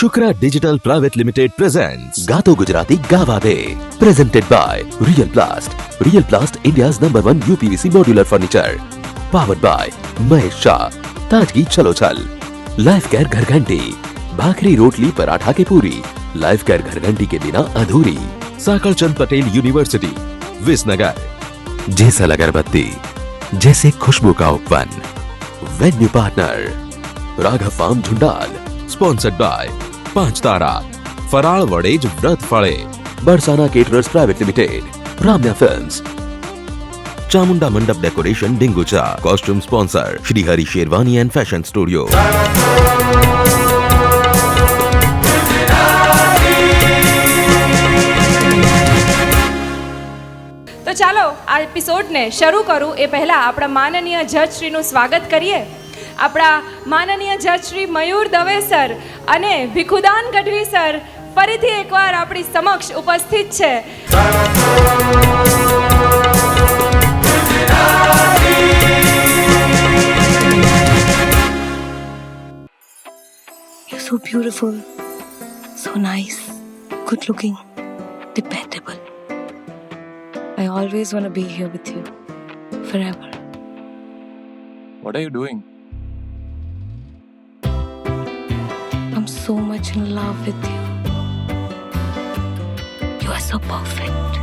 Shukra Digital Private Limited presents Gato Gujarati Gawa De, presented by Real Plast. Real Plast, India's #1 UPVC modular furniture. Powered by Mahesh Shah, Tajgi Chalo Chal. Life Care Ghar Ghanti, bhakri रोटली paratha के पूरी, life care घर घंटी के बिना अधूरी. Sakalchand Patel university, Visnagar. जैसा अगरबत्ती, जैसे खुशबू का उपवन. Venue partner Raghav farm Jhundal. Sponsored by 5 तारा, फराळ वडेज व्रत फळे, Barsana caterers private limited, Ramya films, Chamunda Mandap decoration Dingucha. Costume sponsor Shri Hari Sherwani and fashion studio. તો ચાલો આ એપિસોડને શરૂ કરું એ પહેલાં આપણા માનનીય જજ શ્રીનું સ્વાગત કરીએ. આપણા માનનીય જજ શ્રી મયુર દવે સર અને ભીખુદાન ગઢવી સર ફરીથી એકવાર આપણી સમક્ષ ઉપસ્થિત છે. You're so beautiful, so nice, good looking, dependable. I always want to be here with you, forever. What are you doing? I'm so much in love with you. You are so perfect.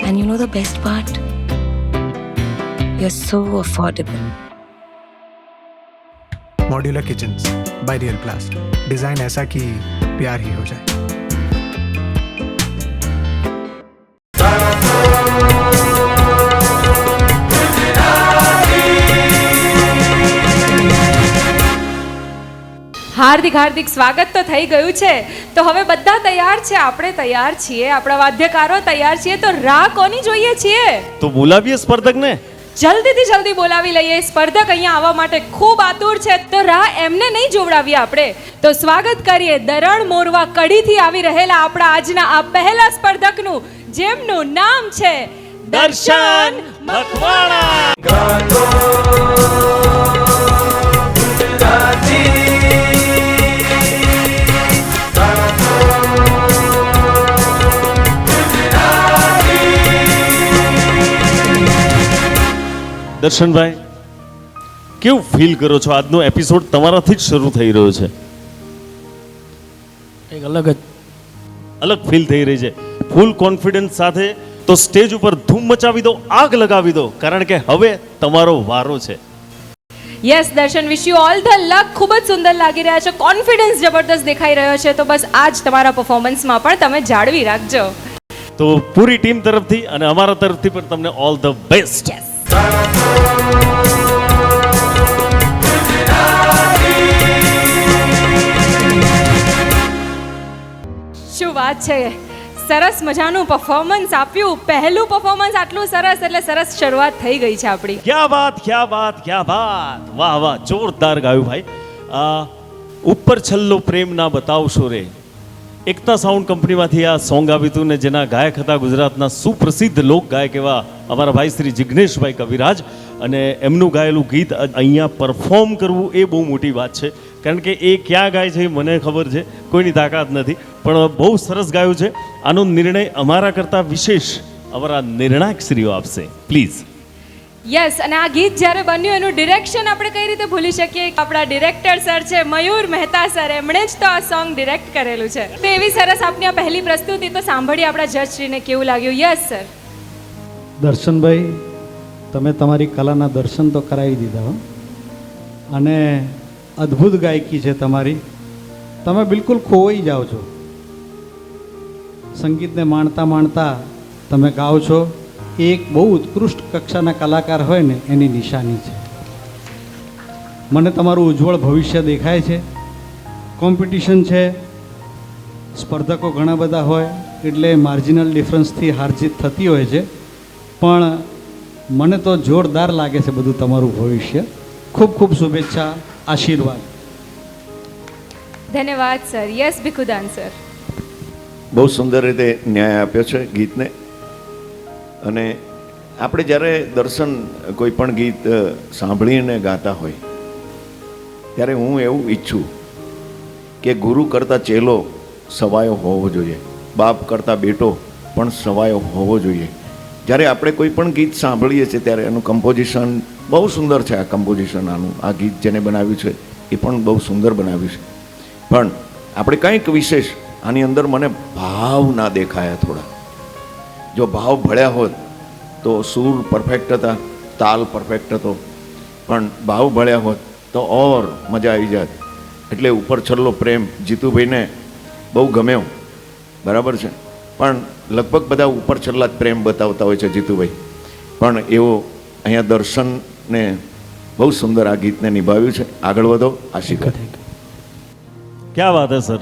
And you know the best part? You're so affordable. Modular kitchens by real प्लास्ट. Design ऐसा कि प्यार ही हो जाए. હાર્દિક હાર્દિક સ્વાગત તો થઈ ગયું છે. તો હવે બધા તૈયાર છે, આપણે તૈયાર છીએ, આપણા વાદ્યકારો તૈયાર છીએ. તો રાહ કોની જોઈએ છીએ? તો બોલાવીએ સ્પર્ધકને. જલ્દીથી જલ્દી બોલાવી લઈએ. સ્પર્ધક અહીંયા આવવા માટે ખૂબ આતુર છે. તો રાહ એમને નહીં જોવડાવીએ આપણે. તો સ્વાગત કરીએ દરણ મોરવા કડીથી આવી રહેલા આપણા આજના આ પહેલા સ્પર્ધકનું, જેમનું નામ છે દર્શન મકવાણા. દર્શનભાઈ, કેવું ફીલ કરો છો? આજનો એપિસોડ તમારાથી જ શરૂ થઈ રહ્યો છે. એક અલગ ફીલ થઈ રહી છે. ફૂલ કોન્ફિડન્સ સાથે તો સ્ટેજ ઉપર ધૂમ મચાવી દો, આગ લગાવી દો, કારણ કે હવે તમારો વારો છે. યસ દર્શન, વિશ યુ ઓલ ધ લક. ખૂબ જ સુંદર લાગી રહ્યા છે, કોન્ફિડન્સ જબરદસ્ત દેખાઈ રહ્યો છે. તો બસ આજ તમારા પરફોર્મન્સમાં પણ તમે જાળવી રાખજો. તો પૂરી ટીમ તરફથી અને અમારા તરફથી પણ તમને ઓલ ધ બેસ્ટ. શું વાત છે! સરસ મજાનું પરફોર્મન્સ આપ્યું. પહેલું પરફોર્મન્સ આટલું સરસ, એટલે સરસ શરૂઆત થઈ ગઈ છે આપણી. ક્યા બાત, ક્યા બાત, ક્યા બાત! વાહ વાહ, જોરદાર ગાયું ભાઈ. ઉપર છલ્લો પ્રેમ ના બતાવશો રે, એકતા સાઉન્ડ કંપનીમાંથી આ સોંગ આવ્યું હતું ને જેના ગાયક હતા ગુજરાતના સુપ્રસિદ્ધ લોક ગાયક એવા અમારા ભાઈ શ્રી જિગ્નેશભાઈ કવિરાજ. અને એમનું ગાયેલું ગીત અહીંયા પરફોર્મ કરવું એ બહુ મોટી વાત છે, કારણ કે એ ક્યાં ગાય છે મને ખબર છે, કોઈની તાકાત નથી, પણ બહુ સરસ ગાયું છે. આનો નિર્ણય અમારા કરતાં વિશેષ અમારા નિર્ણાયક શ્રીઓ આપશે, પ્લીઝ. યસ, અને આ ગીત જ્યારે બન્યું એનું ડિરેક્શન આપણે કઈ રીતે ભૂલી શકીએ? આપણા ડિરેક્ટર સર છે મયુર મહેતા સર, એમણે જ તો આ સોંગ ડિરેક્ટ કરેલું છે. તો એવી સરસ આપની આ પહેલી પ્રસ્તુતિ તો સાંભળી આપણા જજશ્રીને કેવું લાગ્યું? Yes sir. દર્શનભાઈ, તમે તમારી કલાના દર્શન તો કરાવી દીધા હો, અને અદ્ભુત ગાયકી છે તમારી. તમે બિલકુલ ખોવાઈ જાઓ છો. સંગીતને માણતા માણતા તમે ગાઓ છો. એક બહુ ઉત્કૃષ્ટ કક્ષાના કલાકાર હોય ને એની નિશાની છે. મને તમારું ઉજ્જવળ ભવિષ્ય દેખાય છે. કોમ્પિટિશન છે, સ્પર્ધકો ઘણા બધા હોય એટલે માર્જિનલ ડિફરન્સથી હારજીત થતી હોય છે, પણ મને તો જોરદાર લાગે છે બધું તમારું ભવિષ્ય. ખૂબ ખૂબ શુભેચ્છા, આશીર્વાદ. ધન્યવાદ સર. Yes Bhikhudan sir. બહુ સુંદર રીતે ન્યાય આપ્યો છે ગીતને. અને આપણે જ્યારે દર્શન કોઈ પણ ગીત સાંભળીને ગાતા હોય ત્યારે હું એવું ઈચ્છું કે ગુરુ કરતાં ચેલો સવાયો હોવો જોઈએ, બાપ કરતાં બેટો પણ સવાયો હોવો જોઈએ. જ્યારે આપણે કોઈ પણ ગીત સાંભળીએ છીએ ત્યારે એનું કમ્પોઝિશન બહુ સુંદર છે. આ કમ્પોઝિશન આ ગીત જેને બનાવ્યું છે એ પણ બહુ સુંદર બનાવ્યું છે. પણ આપણે કંઈક વિશેષ આની અંદર મને ભાવ ના દેખાયા થોડા. જો ભાવ ભળ્યા હોત તો સૂર પરફેક્ટ હતા, તાલ પરફેક્ટ હતો, પણ ભાવ ભળ્યા હોત તો ઓર મજા આવી જાત. એટલે ઉપર છલ્લો પ્રેમ જીતુભાઈને બહુ ગમ્યો, બરાબર છે. પણ લગભગ બધા ઉપર છલ્લા જ પ્રેમ બતાવતા હોય છે જીતુભાઈ, પણ એવો અહીંયા દર્શનને બહુ સુંદર આ ગીતને નિભાવ્યું છે. આગળ વધો આશીર્વાદ. ક્યાં વાત હે સર.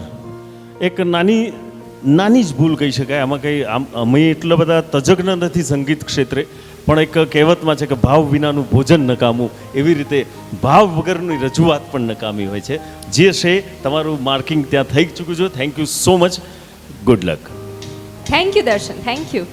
એક નાની જ ભૂલ કહી શકાય આમાં. કંઈ અમે એટલા બધા તજજ્ઞ નથી સંગીત ક્ષેત્રે, પણ એક કહેવતમાં છે કે ભાવ વિનાનું ભોજન નકામું. એવી રીતે ભાવ વગરની રજૂઆત પણ નકામી હોય છે. જે છે તમારું માર્કિંગ ત્યાં થઈ ચૂક્યું છે. Thank you so much. Good luck. Thank you Darshan. Thank you.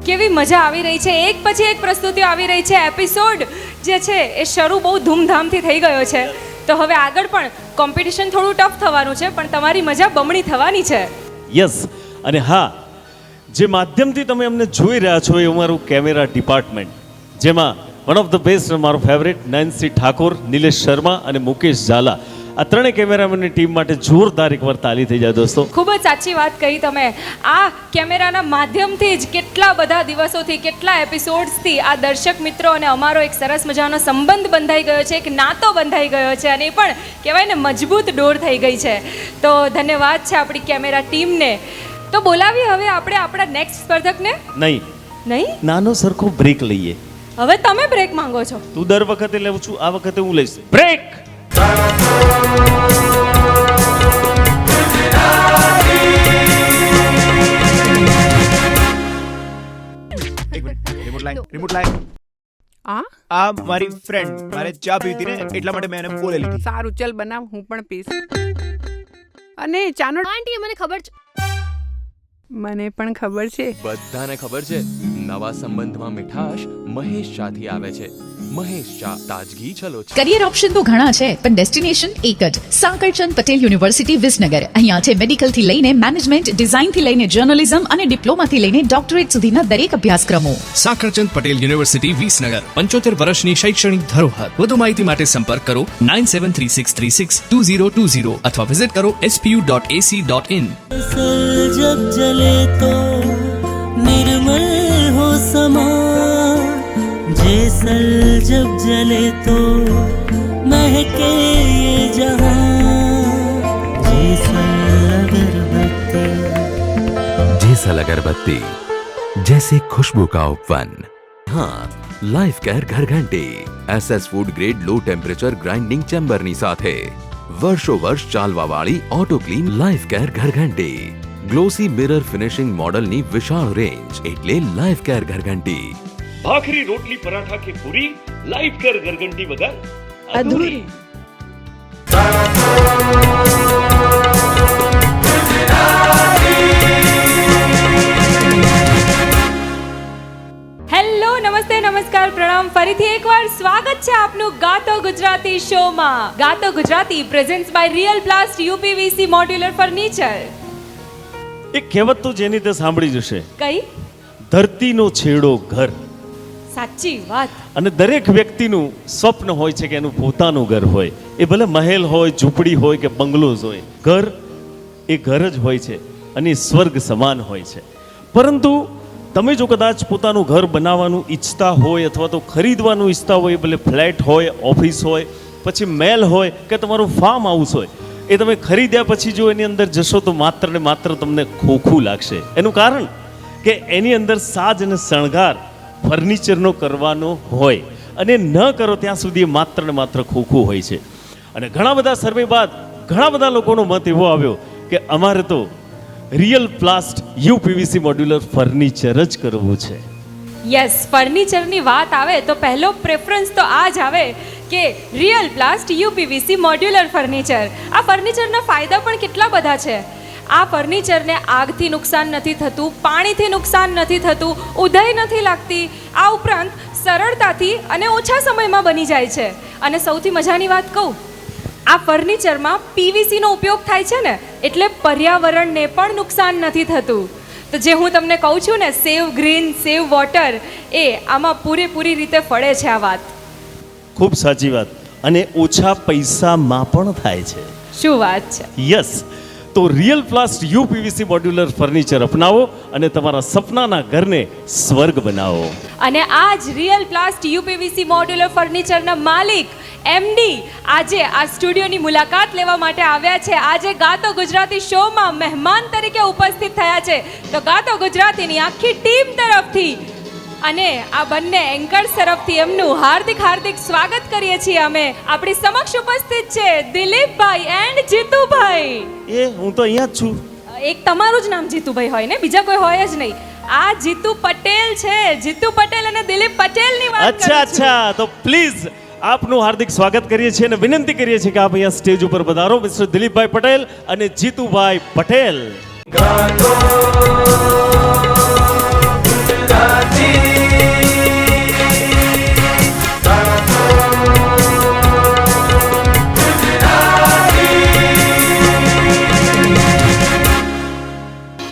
કેવી મજા આવી રહી છે. એક પછી એક પ્રસ્તુતિઓ આવી રહી છે. એપિસોડ જે છે એ શરૂ બહુ ધૂમધામથી થઈ ગયો છે. તો હવે આગળ પણ કોમ્પિટિશન થોડું ટફ થવાનું છે, પણ તમારી મજા બમણી થવાની છે. યસ. અને હા, જે માધ્યમથી તમે અમને જોઈ રહ્યા છો એ અમારું કેમેરા ડિપાર્ટમેન્ટ, જેમાં વન ઓફ ધ બેસ્ટ મારો ફેવરેટ નયનસિંહ ઠાકોર, નિલેશ શર્મા અને મુકેશ ઝાલા, આ ત્રણેય કેમેરામેનની ટીમ માટે જોરદાર એકવાર તાલી થઈ જાય દોસ્તો. ખૂબ જ સાચી વાત કહી તમે. આ કેમેરાના માધ્યમથી જ કેટલા બધા દિવસોથી, કેટલા એપિસોડ્સથી આ દર્શક મિત્રો અને અમારો એક સરસ મજાનો સંબંધ બંધાઈ ગયો છે, એક નાતો બંધાઈ ગયો છે, અને એ પણ કહેવાય ને મજબૂત ડોર થઈ ગઈ છે. તો ધન્યવાદ છે આપણી કેમેરા ટીમને. તો બોલાવીએ હવે આપણે આપણા નેક્સ્ટ સ્પર્ધકને. નહીં, નાનો સરખો બ્રેક લઈએ. હવે તમે બ્રેક માંગો છો. તું દર વખતે લેવું છું, આ વખતે હું લઈશ બ્રેક. રિમોટ લાય. આ મારી ફ્રેન્ડ મારે ચા પીધી ને એટલા માટે મેં એને બોલે લીધી. સારું, ચલ બનાવ, હું પણ પીશ. અને ચાનો આંટી મને ખબર છે. મને પણ ખબર છે. બધાને ખબર છે, નવા સંબંધમાં મીઠાશ મહેશ ચાથી આવે છે. મહેશ ચા, તાજગી છલો છે. કરિયર ઓપ્શન તો ઘણા છે, પણ ડેસ્ટિનેશન એક જ. સાંકળચંદ પટેલ યુનિવર્સિટી વિસનગર. અહીંયા છે મેડિકલ થી લઈને મેનેજમેન્ટ, ડિઝાઇન થી લઈને જર્નલિઝમ અને ડિપ્લોમા થી લઈને ડોક્ટરેટ સુધીના દરેક અભ્યાસક્રમો. સાંકળચંદ પટેલ યુનિવર્સિટી વિસનગર, 75 વર્ષની શૈક્ષણિક ધરોહર. વધુ માહિતી માટે સંપર્ક કરો 9736362020 અથવા વિઝિટ કરો spu.ac.in. जब जले तो निर्मल हो समा, जैसल जब जले तो महके ये जहां, जेसल अगरबत्ती जैसे खुशबू का उपवन. हाँ, लाइफ केयर घर घंटी SS food grade low temperature grinding chamber ની સાથે વર્ષો વર્ષ ચાલવા વાળી ઓટો ક્લીન લાઈફ કેર ઘરઘંટી. ગ્લોસી મિરર ફિનિશિંગ મોડલની વિશાળ રેન્જ એટલે લાઈફ કેર ઘરઘંટી. ભાખરી, રોટલી, પરાઠા કે પૂરી, લાઈફ કેર ઘરઘંટી વગર અધૂરી. હેલો, નમસ્તે, નમસ્કાર, પ્રણામ. ફરીથી એકવાર સ્વાગત છે આપનું ગાતો ગુજરાતી શોમાં. ગાતો Gujarati presents by real plast UPVC modular furniture. એક કહેવત તો જેની તે સાંભળી જશે, કઈ? ધરતીનો છેડો ઘર. સાચી વાત. અને દરેક વ્યક્તિનું સ્વપ્ન હોય છે કે એનું પોતાનું ઘર હોય. એ ભલે મહેલ હોય, ઝૂંપડી હોય કે બંગલોઝ હોય, ઘર એ ઘર જ હોય છે અને સ્વર્ગ સમાન હોય છે. પરંતુ તમે જો કદાચ પોતાનું ઘર બનાવવાનું ઈચ્છતા હોય અથવા તો ખરીદવાનું ઈચ્છતા હોય, ભલે ફ્લેટ હોય, ઓફિસ હોય, પછી મહેલ હોય કે તમારું ફાર્મ હાઉસ હોય, એ તમે ખરીદ્યા પછી જો એની અંદર જશો તો માત્ર ને માત્ર તમને ખોખું લાગશે. એનું કારણ કે એની અંદર સાજ અને શણગાર ફર્નિચરનો કરવાનો હોય અને ન કરો ત્યાં સુધી એ માત્ર ને માત્ર ખોખું હોય છે. અને ઘણા બધા સર્વે બાદ ઘણા બધા લોકોનો મત એવો આવ્યો કે અમારે તો real plast UPVC modular furniture જ કરવું છે. યસ, ફર્નિચરની વાત આવે તો પહેલો પ્રેફરન્સ તો આ જ આવે કે real plast UPVC modular furniture. આ ફર્નિચરના ફાયદા પણ કેટલા બધા છે. આ ફર્નિચરને આગથી નુકસાન નથી થતું, પાણીથી નુકસાન નથી થતું, ઉધઈ નથી લાગતી. આ ઉપરાંત સરળતાથી અને ઓછા સમયમાં બની જાય છે. અને સૌથી મજાની વાત કહું, આ ફર્નિચરમાં પીવીસીનો ઉપયોગ થાય છે ને, એટલે પર્યાવરણને પણ નુકસાન નથી થતું. તો જે હું તમને કહું છું ને, સેવ ગ્રીન સેવ વોટર, એ આમાં પૂરેપૂરી રીતે ફળે છે આ વાત. ખૂબ સાચી વાત. અને ઓછા પૈસામાં પણ થાય છે. શું વાત છે. યસ, તો real plast UPVC modular furniture અપનાવો અને તમારા સપનાના ઘરને સ્વર્ગ બનાવો. અને આ જ રિયલ પ્લાસ્ટ યુપીવીસી મોડ્યુલર ફર્નિચરના માલિક એમડી આજે આ સ્ટુડિયોની મુલાકાત લેવા માટે આવ્યા છે. આજે ગાતો ગુજરાતી શોમાં મહેમાન તરીકે ઉપસ્થિત થયા છે. તો ગાતો ગુજરાતીની આખી ટીમ તરફથી અને આ બંને એન્કર્સ તરફથી એમનું હાર્દિક હાર્દિક સ્વાગત કરીએ છીએ અમે. આપણી સમક્ષ ઉપસ્થિત છે દિલીપભાઈ એન્ડ જીતુભાઈ. એ હું તો અહીંયા જ છું. એક તમારું જ નામ જીતુભાઈ હોય ને, બીજા કોઈ હોય જ નહીં. આ જીતુ પટેલ છે. જીતુ પટેલ અને દિલીપ પટેલની વાત કરું છું. અચ્છા, તો પ્લીઝ આપનું હાર્દિક સ્વાગત કરીએ છીએ અને વિનંતી કરીએ છીએ કે આપ અહીંયા સ્ટેજ ઉપર પધારો, મિસ્ટર દિલીપભાઈ પટેલ અને જીતુભાઈ પટેલ.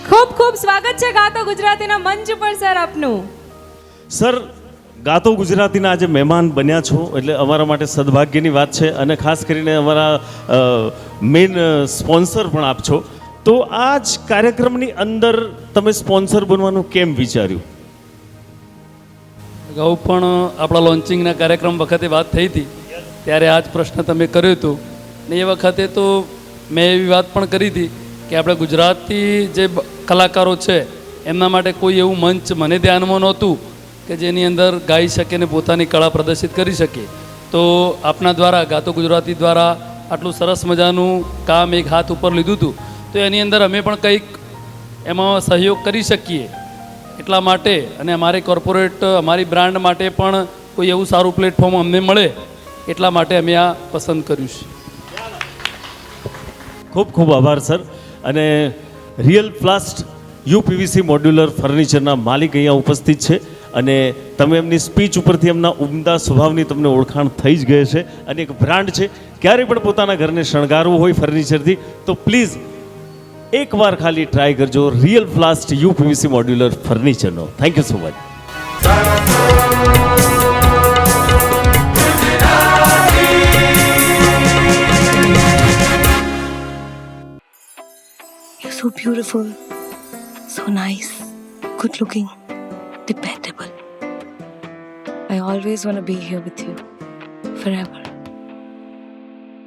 ખૂબ ખૂબ સ્વાગત છે ગાતો ગુજરાતીના મંચ પર સર આપનું. સર, ગાતો ગુજરાતીના આજે મહેમાન બન્યા છો એટલે અમારા માટે સદભાગ્યની વાત છે. અને ખાસ કરીને અમારા મેઇન સ્પોન્સર પણ આપ છો. તો આ જ કાર્યક્રમની અંદર તમે સ્પોન્સર બનવાનું કેમ વિચાર્યું? અગાઉ પણ આપણા લોન્ચિંગના કાર્યક્રમ વખતે વાત થઈ હતી, ત્યારે આ જ પ્રશ્ન તમે કર્યો હતો. ને એ વખતે તો મેં એવી વાત પણ કરી હતી કે આપણે ગુજરાતી જે કલાકારો છે એમના માટે કોઈ એવું મંચ મને ધ્યાનમાં નહોતું કે જેની અંદર ગાઈ શકે ને પોતાની કળા પ્રદર્શિત કરી શકે. તો આપના દ્વારા, ગાતો ગુજરાતી દ્વારા આટલું સરસ મજાનું કામ એક હાથ ઉપર લીધું હતું, તો એની અંદર અમે પણ કંઈક એમાં સહયોગ કરી શકીએ એટલા માટે, અને અમારી કોર્પોરેટ અમારી બ્રાન્ડ માટે પણ કોઈ એવું સારું પ્લેટફોર્મ અમને મળે એટલા માટે અમે આ પસંદ કર્યું છે. ખૂબ ખૂબ આભાર સર. અને રિયલ પ્લાસ્ટ યુપીવીસી મોડ્યુલર ફર્નિચરના માલિક અહીંયા ઉપસ્થિત છે. અને તમે એમની સ્પીચ ઉપરથી એમના ઉમદા સ્વભાવની તમને ઓળખાણ થઈ જ ગઈ છે. અને એક બ્રાન્ડ છે, ક્યારેય પણ પોતાના ઘરને શણગારવું હોય ફર્નિચરથી તો પ્લીઝ એકવાર ખાલી ટ્રાય કરજો રિયલ પ્લાસ્ટ યુપીવીસી મોડ્યુલર ફર્નિચરનો. Thank you so much. You're so beautiful, so nice, good looking, dependable. I always want to be here with you, forever.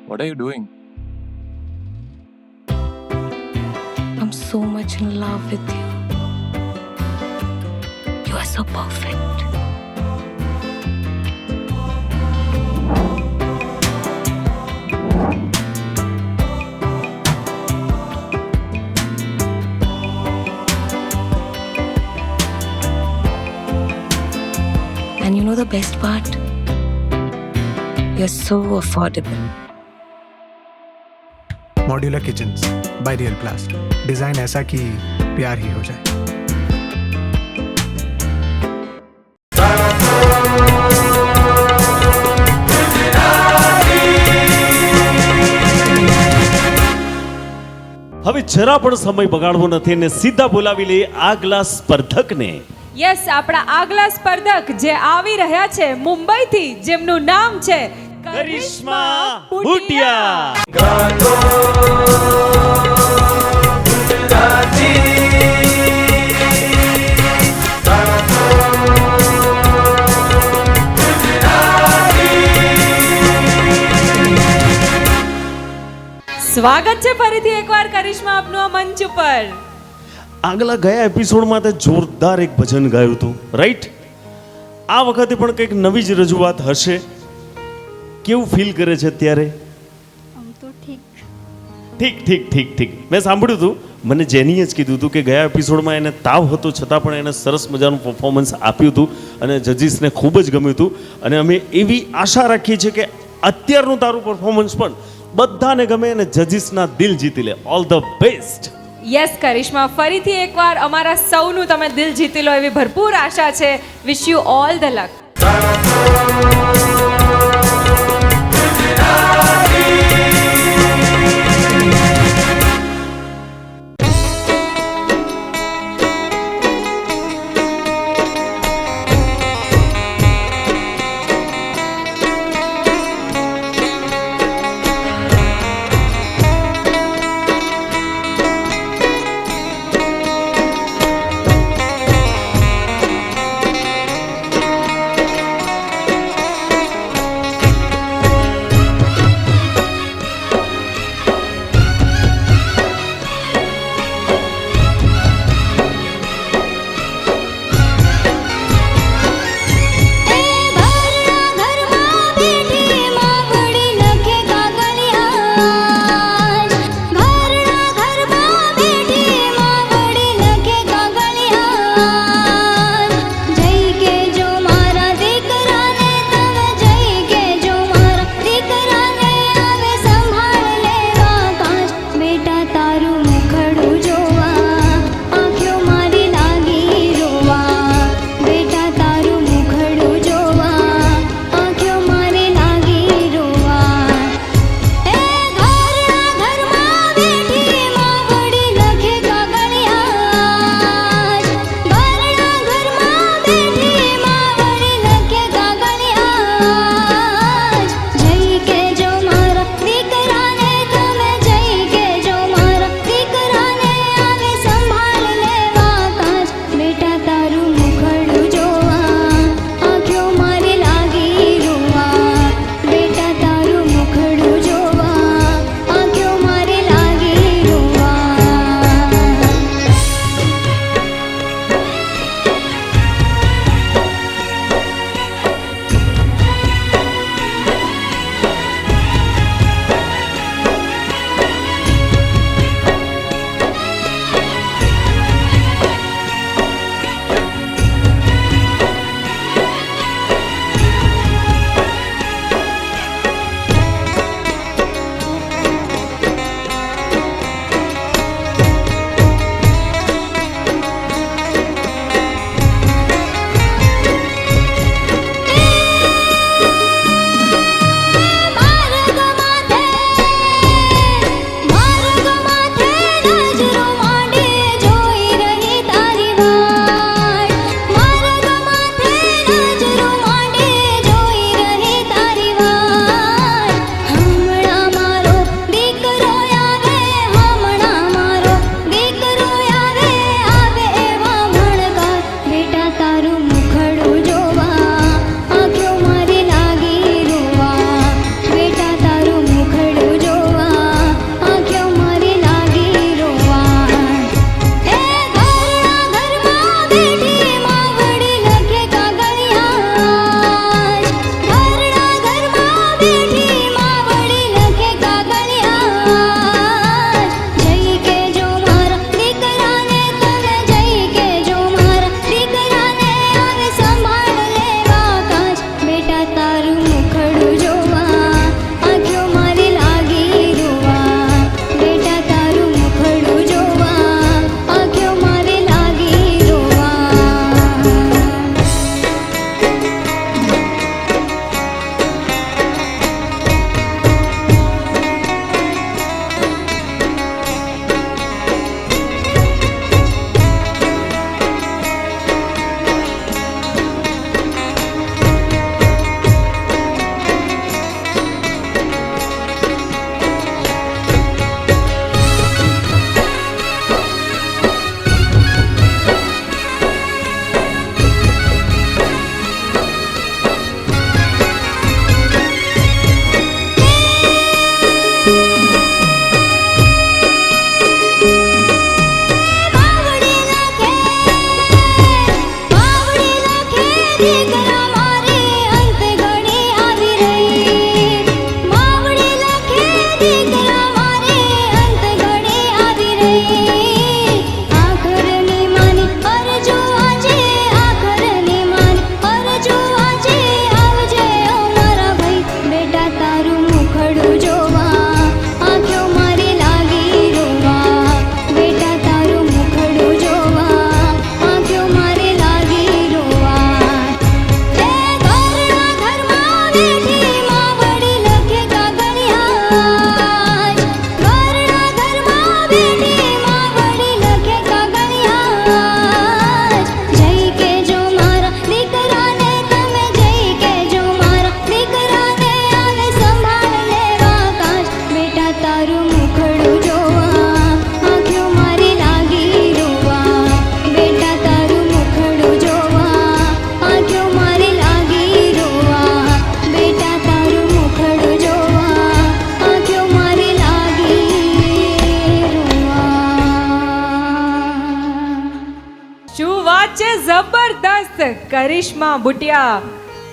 What are you doing? I'm so much in love with you. You are so perfect. And you know the best part? You're so affordable. Modular kitchens by real प्लास्ट. Design ऐसा कि प्यार ही हो जाए. હવે જરા પણ સમય બગાડવો નથી અને સીધા બોલાવી લઈએ આગલા સ્પર્ધકને. યસ, આપણા આગલા સ્પર્ધક જે આવી રહ્યા છે મુંબઈથી, જેમનું નામ છે કરિશ્મા ભૂટિયા. સ્વાગત છે ફરીથી એકવાર કરિશ્મા આપનું આ મંચ ઉપર. આગલા ગયા એપિસોડમાં તે જોરદાર એક ભજન ગાયું હતું, રાઈટ? આ વખતે પણ કંઈક નવી જ રજૂઆત હશે. કેવું ફીલ કરે છે અત્યારે? આમ તો ઠીક ઠીક ઠીક ઠીક ઠીક મેં સાંભળ્યું હતું, મને જેનીએ જ કીધું હતું કે ગયા એપિસોડમાં એને તાવ હતો છતાં પણ એને સરસ મજાનું પરફોર્મન્સ આપ્યું હતું અને જજીસને ખૂબ જ ગમ્યું હતું અને અમે એવી આશા રાખીએ છીએ કે અત્યારનું તારું પરફોર્મન્સ પણ બધાને ગમે અને જજીસના દિલ જીતી લે. All the best. યસ કરિશ્મા, ફરીથી એકવાર અમારા સૌનું તમે દિલ જીતી લો એવી ભરપૂર આશા છે. વિશ યુ ઓલ ધ લક. मस्त करिश्मा बुटिया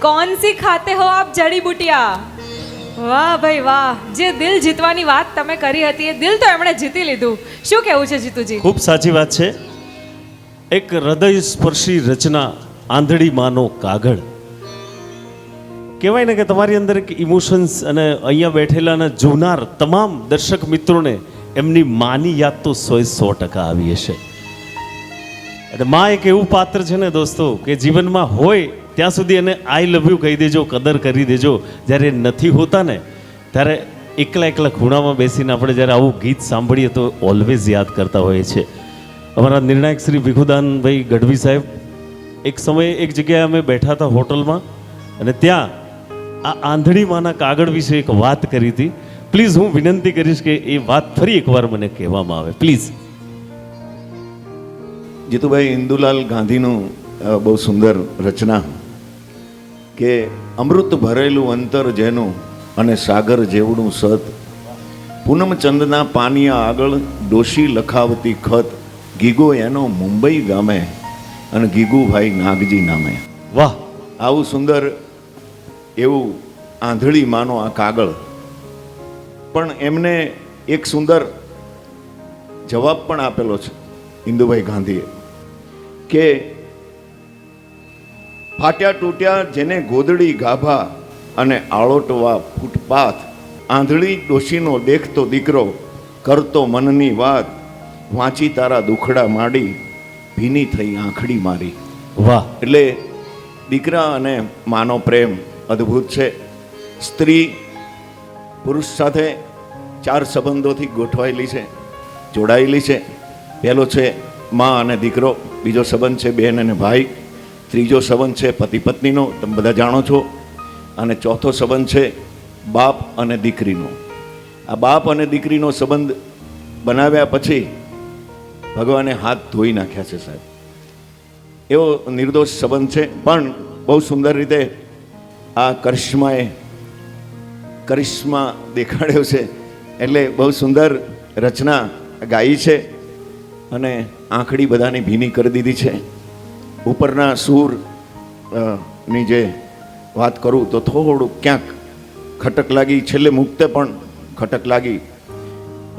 कौन सी खाते हो आप जड़ी बुटिया વાહ ભાઈ વાહ જે દિલ જીતવાની વાત તમે કરી હતી એ દિલ તો એમણે જીતી લીધું શું કહેવું છે જીતુજી ખૂબ સાચી વાત છે એક હૃદય સ્પર્શી રચના આંધળી માનો કાગળ કહેવાય ને કે તમારી અંદર એક ઇમોશન્સ અને અહીંયા બેઠેલાના જોનાર તમામ દર્શક મિત્રોને એમની માની યાદ તો 100% આવી હશે અને માં એક એવું પાત્ર છે ને દોસ્તો કે જીવનમાં હોય ત્યાં સુધી એને આઈ લવ યુ કહી દેજો કદર કરી દેજો જ્યારે નથી હોતા ને ત્યારે એકલા એકલા ખૂણામાં બેસીને આપણે જ્યારે આવું ગીત સાંભળીએ તો ઓલવેઝ યાદ કરતા હોઈએ છીએ અમારા નિર્ણાયક શ્રી ભીખુદાનભાઈ ગઢવી સાહેબ એક સમયે એક જગ્યાએ અમે બેઠા હતા હોટલમાં અને ત્યાં આ આંધળી માના કાગળ વિશે એક વાત કરી હતી પ્લીઝ હું વિનંતી કરીશ કે એ વાત ફરી એકવાર મને કહેવામાં આવે પ્લીઝ જીતુભાઈ ઇન્દુલાલ ગાંધીનું બહુ સુંદર રચના કે અમૃત ભરેલું અંતર જેનું અને સાગર જેવડું સત પૂનમ ચંદના પાનિયા આગળ ડોશી લખાવતી ખત ગીગો એનો મુંબઈ ગામે અને ગીગુભાઈ નાગજી નામે વાહ આવું સુંદર એવું આંધળી માનો આ કાગળ પણ એમને એક સુંદર જવાબ પણ આપેલો છે ઇન્દુભાઈ ગાંધીએ કે ફાટ્યા તૂટ્યા જેને ગોદડી ગાભા અને આળોટવા ફૂટપાથ આંધળી ડોશીનો દેખતો દીકરો કરતો મનની વાત વાંચી તારા દુખડા માંડી ભીની થઈ આંખડી મારી વાહ એટલે દીકરા અને માનો પ્રેમ અદ્ભુત છે સ્ત્રી પુરુષ સાથે 4 સંબંધોથી ગોઠવાયેલી છે જોડાયેલી છે પહેલો છે મા અને દીકરો બીજો સંબંધ છે બહેન અને ભાઈ ત્રીજો સંબંધ છે પતિ પત્નીનો તમે બધા જાણો છો અને ચોથો સંબંધ છે બાપ અને દીકરીનો આ બાપ અને દીકરીનો સંબંધ બનાવ્યા પછી ભગવાને હાથ ધોઈ નાખ્યા છે સાહેબ એવો નિર્દોષ સંબંધ છે પણ બહુ સુંદર રીતે આ કરિશ્મા દેખાડ્યો છે એટલે બહુ સુંદર રચના ગાઈ છે અને આંખડી બધાની ભીની કરી દીધી છે ઉપરના સૂર ની જે વાત કરું તો થોડું ક્યાંક ખટક લાગી છેલ્લે મુક્તે પણ ખટક લાગી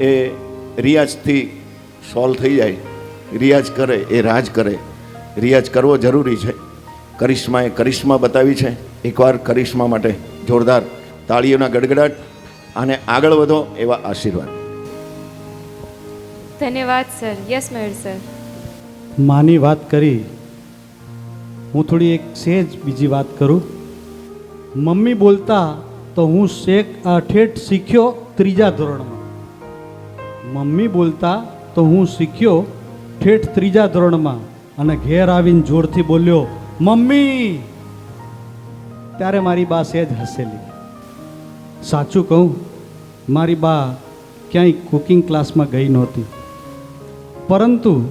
એ રિયાઝથી સોલ્વ થઈ જાય રિયાઝ કરે એ રાજ કરે રિયાઝ કરવો જરૂરી છે કરિશ્માએ કરિશ્મા બતાવી છે એકવાર કરિશ્મા માટે જોરદાર તાળીઓના ગડગડાટ અને આગળ વધો એવા આશીર્વાદ ધન્યવાદ સર યસ મયુર સર માની વાત કરી હું થોડી એક સેજ બીજી વાત કરું મમ્મી બોલતા તો હું ઠેઠ શીખ્યો 3જા ધોરણમાં મમ્મી બોલતા તો હું શીખ્યો ઠેઠ 3જા ધોરણમાં અને ઘેર આવીને જોરથી બોલ્યો મમ્મી ત્યારે મારી બા સેજ હસેલી સાચું કહું મારી બા ક્યાંય કુકિંગ ક્લાસમાં ગઈ નહોતી પરંતુ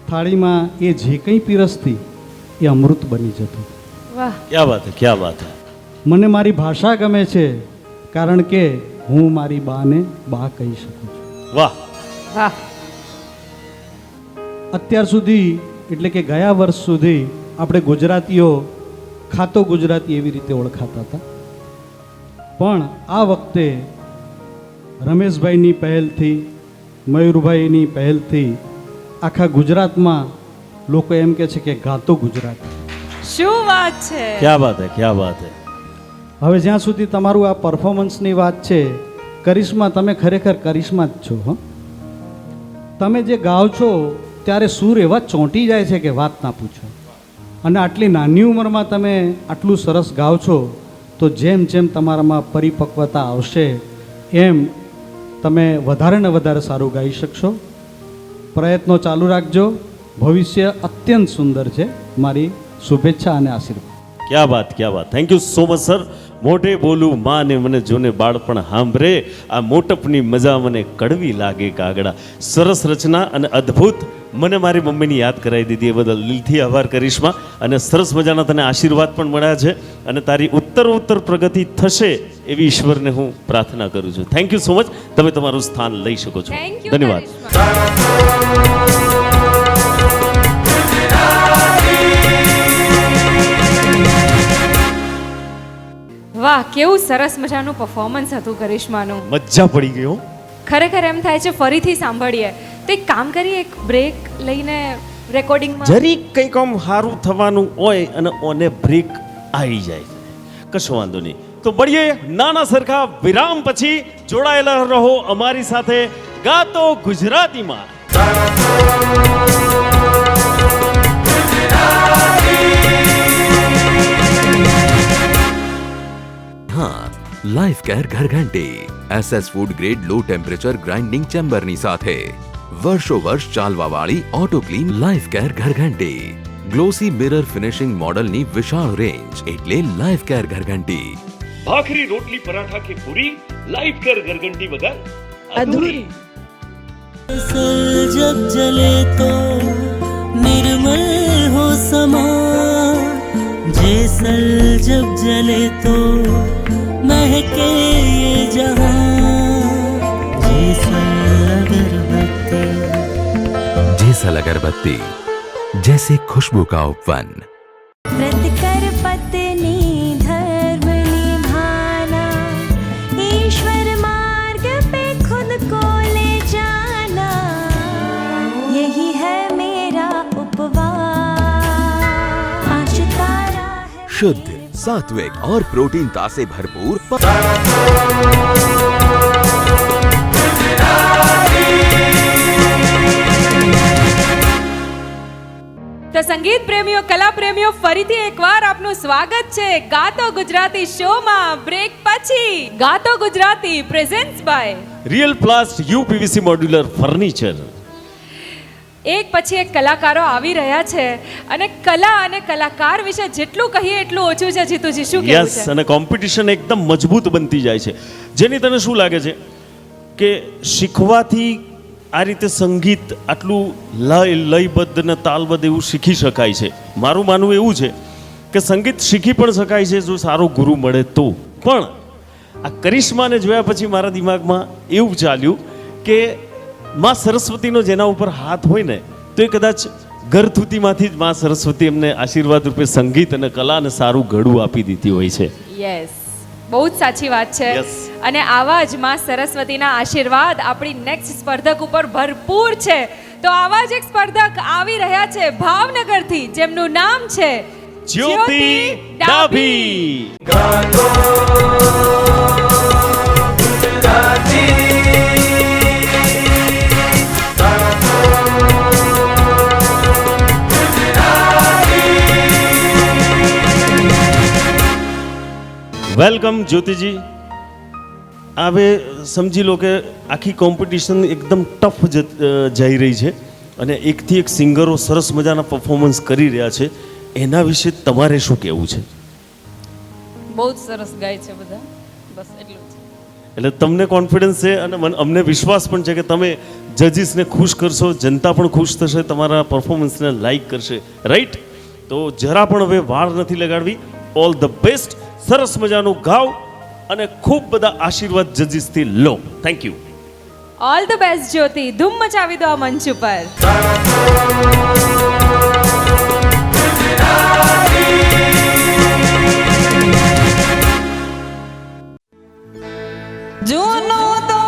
થાળીમાં એ જે કંઈ પીરસતી એ અમૃત બની જતું વાહ ક્યા વાત હે ક્યા વાત હે મને મારી ભાષા ગમે છે કારણ કે હું મારી બાને બા કહી શકું છું વાહ વાહ અત્યાર સુધી એટલે કે ગયા વર્ષ સુધી આપણે ગુજરાતીઓ ખાતો ગુજરાતી એવી રીતે ઓળખાતા હતા પણ આ વખતે રમેશભાઈની પહેલથી મયુરભાઈની પહેલથી આખા ગુજરાતમાં લોકો એમ કહે છે કે ગાતો ગુજરાતી શું વાત છે ક્યા વાત હે ક્યા વાત હે હવે જ્યાં સુધી તમારું આ પરફોર્મન્સની વાત છે કરિશ્મા તમે ખરેખર કરિશ્મા જ છો હં તમે જે ગાઓ છો ત્યારે સૂર એવા ચોંટી જાય છે કે વાત ના પૂછો અને આટલી નાની ઉંમરમાં તમે આટલું સરસ ગાઓ છો તો જેમ જેમ તમારામાં પરિપક્વતા આવશે એમ તમે વધારે ને વધારે સારું ગાઈ શકશો પ્રયત્નો ચાલુ રાખજો ભવિષ્ય અત્યંત સુંદર છે મારી શુભેચ્છા અને આશીર્વાદ ક્યા વાત thank you so much sir મોઢે બોલું માં ને મને જોને બાળપણ સાંભળે આ મોટપની મજા મને કડવી લાગે કાગડા સરસ રચના અને અદ્ભુત મને મારી મમ્મીની યાદ કરાવી દીધી એ બદલ દિલથી આભાર કરિશ્મા અને સરસ મજાના તને આશીર્વાદ પણ મળ્યા છે અને તારી ઉત્તર પ્રગતિ થશે એવી ઈશ્વરને હું પ્રાર્થના કરું છું થેન્ક યુ સો મચ તમે તમારું સ્થાન લઈ શકો છો ધન્યવાદ વાહ, કેવું સરસ મજાનું પરફોર્મન્સ હતું કરિશ્માનું. મજા પડી ગઈ હો. ખરેખર એમ થાય છે ફરીથી સાંભળીએ. તો એક કામ કરીએ, એક બ્રેક લઈને રેકોર્ડિંગમાં જરીક કંઈક આમ સારું થવાનું હોય અને ઓને બ્રેક આવી જાય, કશો વાંધો નહીં. તો બળીએ નાના સરખા વિરામ પછી જોડાયેલા રહો અમારી સાથે ગાતો ગુજરાતીમાં. હા, લાઈફ કેર ઘરઘંટી SS food grade low temperature grinding ચેમ્બરની સાથે વર્ષો વર્ષ ચાલવા વાળી ઓટો ક્લીન લાઈફ કેર ઘરઘંટી. ગ્લોસી મિરર ફિનિશિંગ મોડલની વિશાળ રેન્જ એટલે લાઈફ કેર ઘરઘંટી. ભાખરી, રોટલી, પરાઠા કે પૂરી, લાઈફ કેર ઘરઘંટી વગર अधूरी. जब जले तो निर्मल हो समा, जैसल जब जले तो महके ये जहां, जेसल अगरबत्ती जैसे खुशबू का उपवन. व्रत कर पत्नी धर्म निभाना, ईश्वर मार्ग पे खुद को ले जाना, यही है मेरा उपवास. आज तारा है शुद्ध, सात्विक और प्रोटीनता से भरपूर તો સંગીત પ્રેમીઓ, કલા પ્રેમીઓ, ફરીથી એકવાર આપનું સ્વાગત છે ગાતો ગુજરાતી શોમાં. બ્રેક પછી ગાતો Gujarati presents by real plast UPVC modular furniture. એક પછી એક કલાકારો આવી રહ્યા છે અને કલા અને કલાકાર વિશે જેટલું કહીએ એટલું ઓછું છે. જીતુજી, શું કહેવું યસ, છે? અને કોમ્પિટિશન એકદમ મજબૂત બનતી જાય છે. જેની તને શું લાગે છે કે શીખવાથી આ રીતે સંગીત આટલું લયબદ્ધ ને તાલબદ્ધ એવું શીખી શકાય છે? મારું માનવું એવું છે કે સંગીત શીખી પણ શકાય છે જો સારો ગુરુ મળે તો. પણ આ કરિશ્માને જોયા પછી મારા દિમાગમાં એવું ચાલ્યું કે માં સરસ્વતીનો જેના ઉપર હાથ હોય ને તો એ કદાચ ઘરથુતીમાંથી જ માં સરસ્વતી એમને આશીર્વાદ રૂપે સંગીત અને કલા અને સારું ઘડું આપી દીધી હોય છે. યસ, બહુ જ સાચી વાત છે. અને આવા જ માં સરસ્વતીના આશીર્વાદ આપણી નેક્સ્ટ સ્પર્ધક ઉપર ભરપૂર છે. તો આવા જ એક સ્પર્ધક આવી રહ્યા છે ભાવનગરથી, જેમનું નામ છે જ્યોતિ ડાભી. વેલકમ જ્યોતિજી. હવે સમજી લો કે આખી કોમ્પિટિશન એકદમ ટફ જઈ રહી છે અને એકથી એક સિંગરો સરસ મજાના પરફોર્મન્સ કરી રહ્યા છે. એના વિશે તમારે શું કહેવું છે? બહુ જ સરસ ગાય છે બધા, બસ એટલું જ. એટલે તમને કોન્ફિડન્સ છે અને અમને વિશ્વાસ પણ છે કે તમે જજીસને ખુશ કરશો, જનતા પણ ખુશ થશે, તમારા પરફોર્મન્સને લાઈક કરશે, રાઈટ? તો જરા પણ હવે વાર નથી લગાડવી. All the best. સરસ મજાનું ગાવ અને ખૂબ બધા આશીર્વાદ જજીસથી લો. Thank you. All the best Jyoti. ધૂમ મચાવી દો આ મંચ ઉપર. જૂનું તો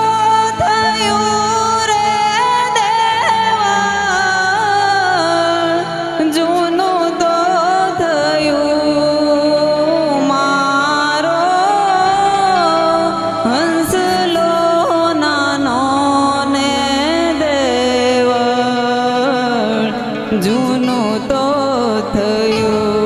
થયું રે દેવા, જૂનું તો થયું મારો હંસલો નાનો ને દેવ, જૂનું તો થયું.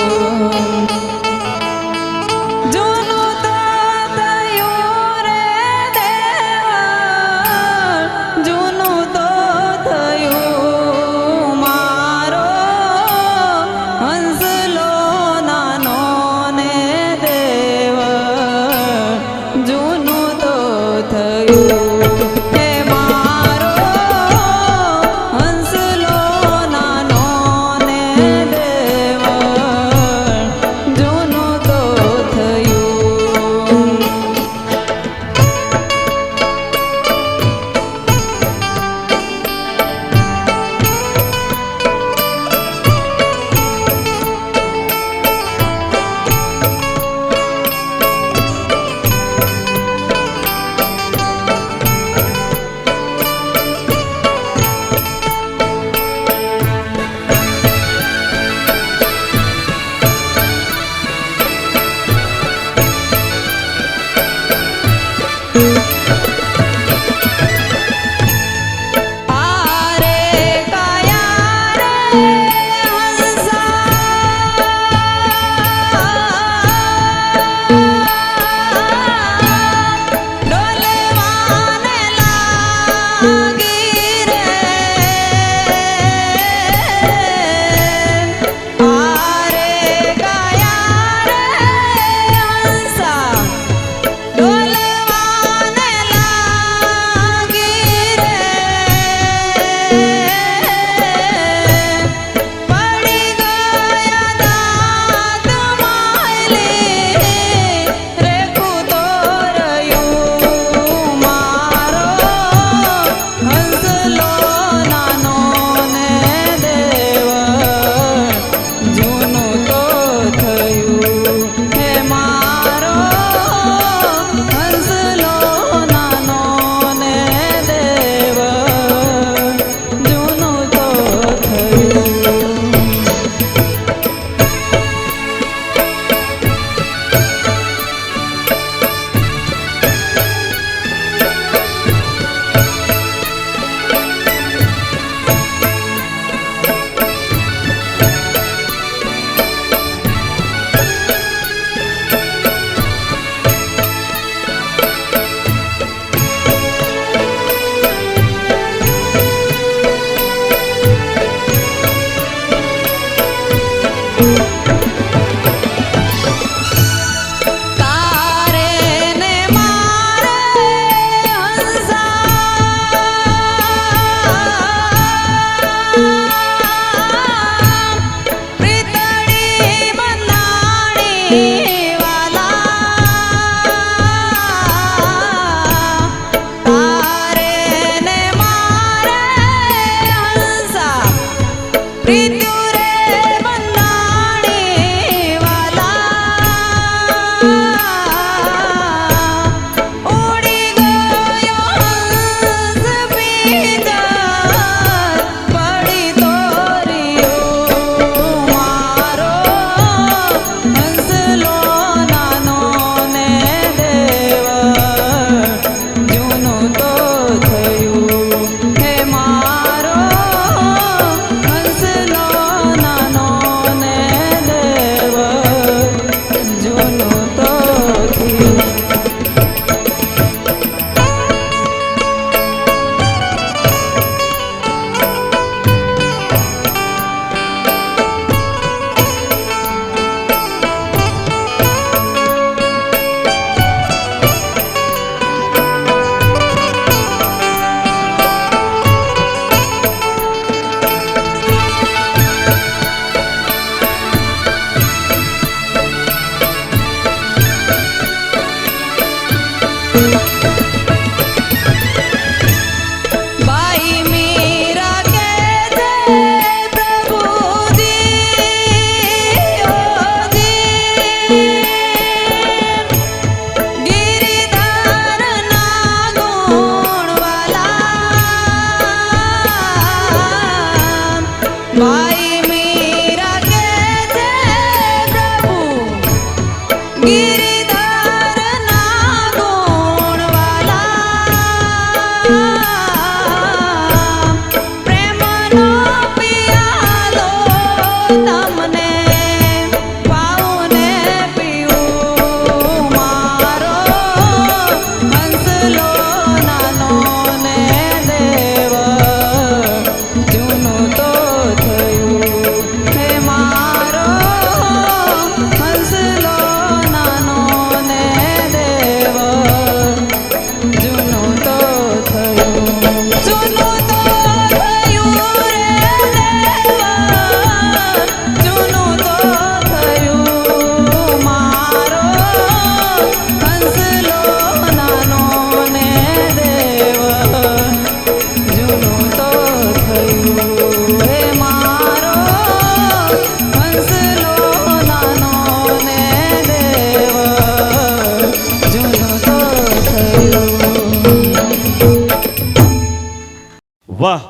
વાહ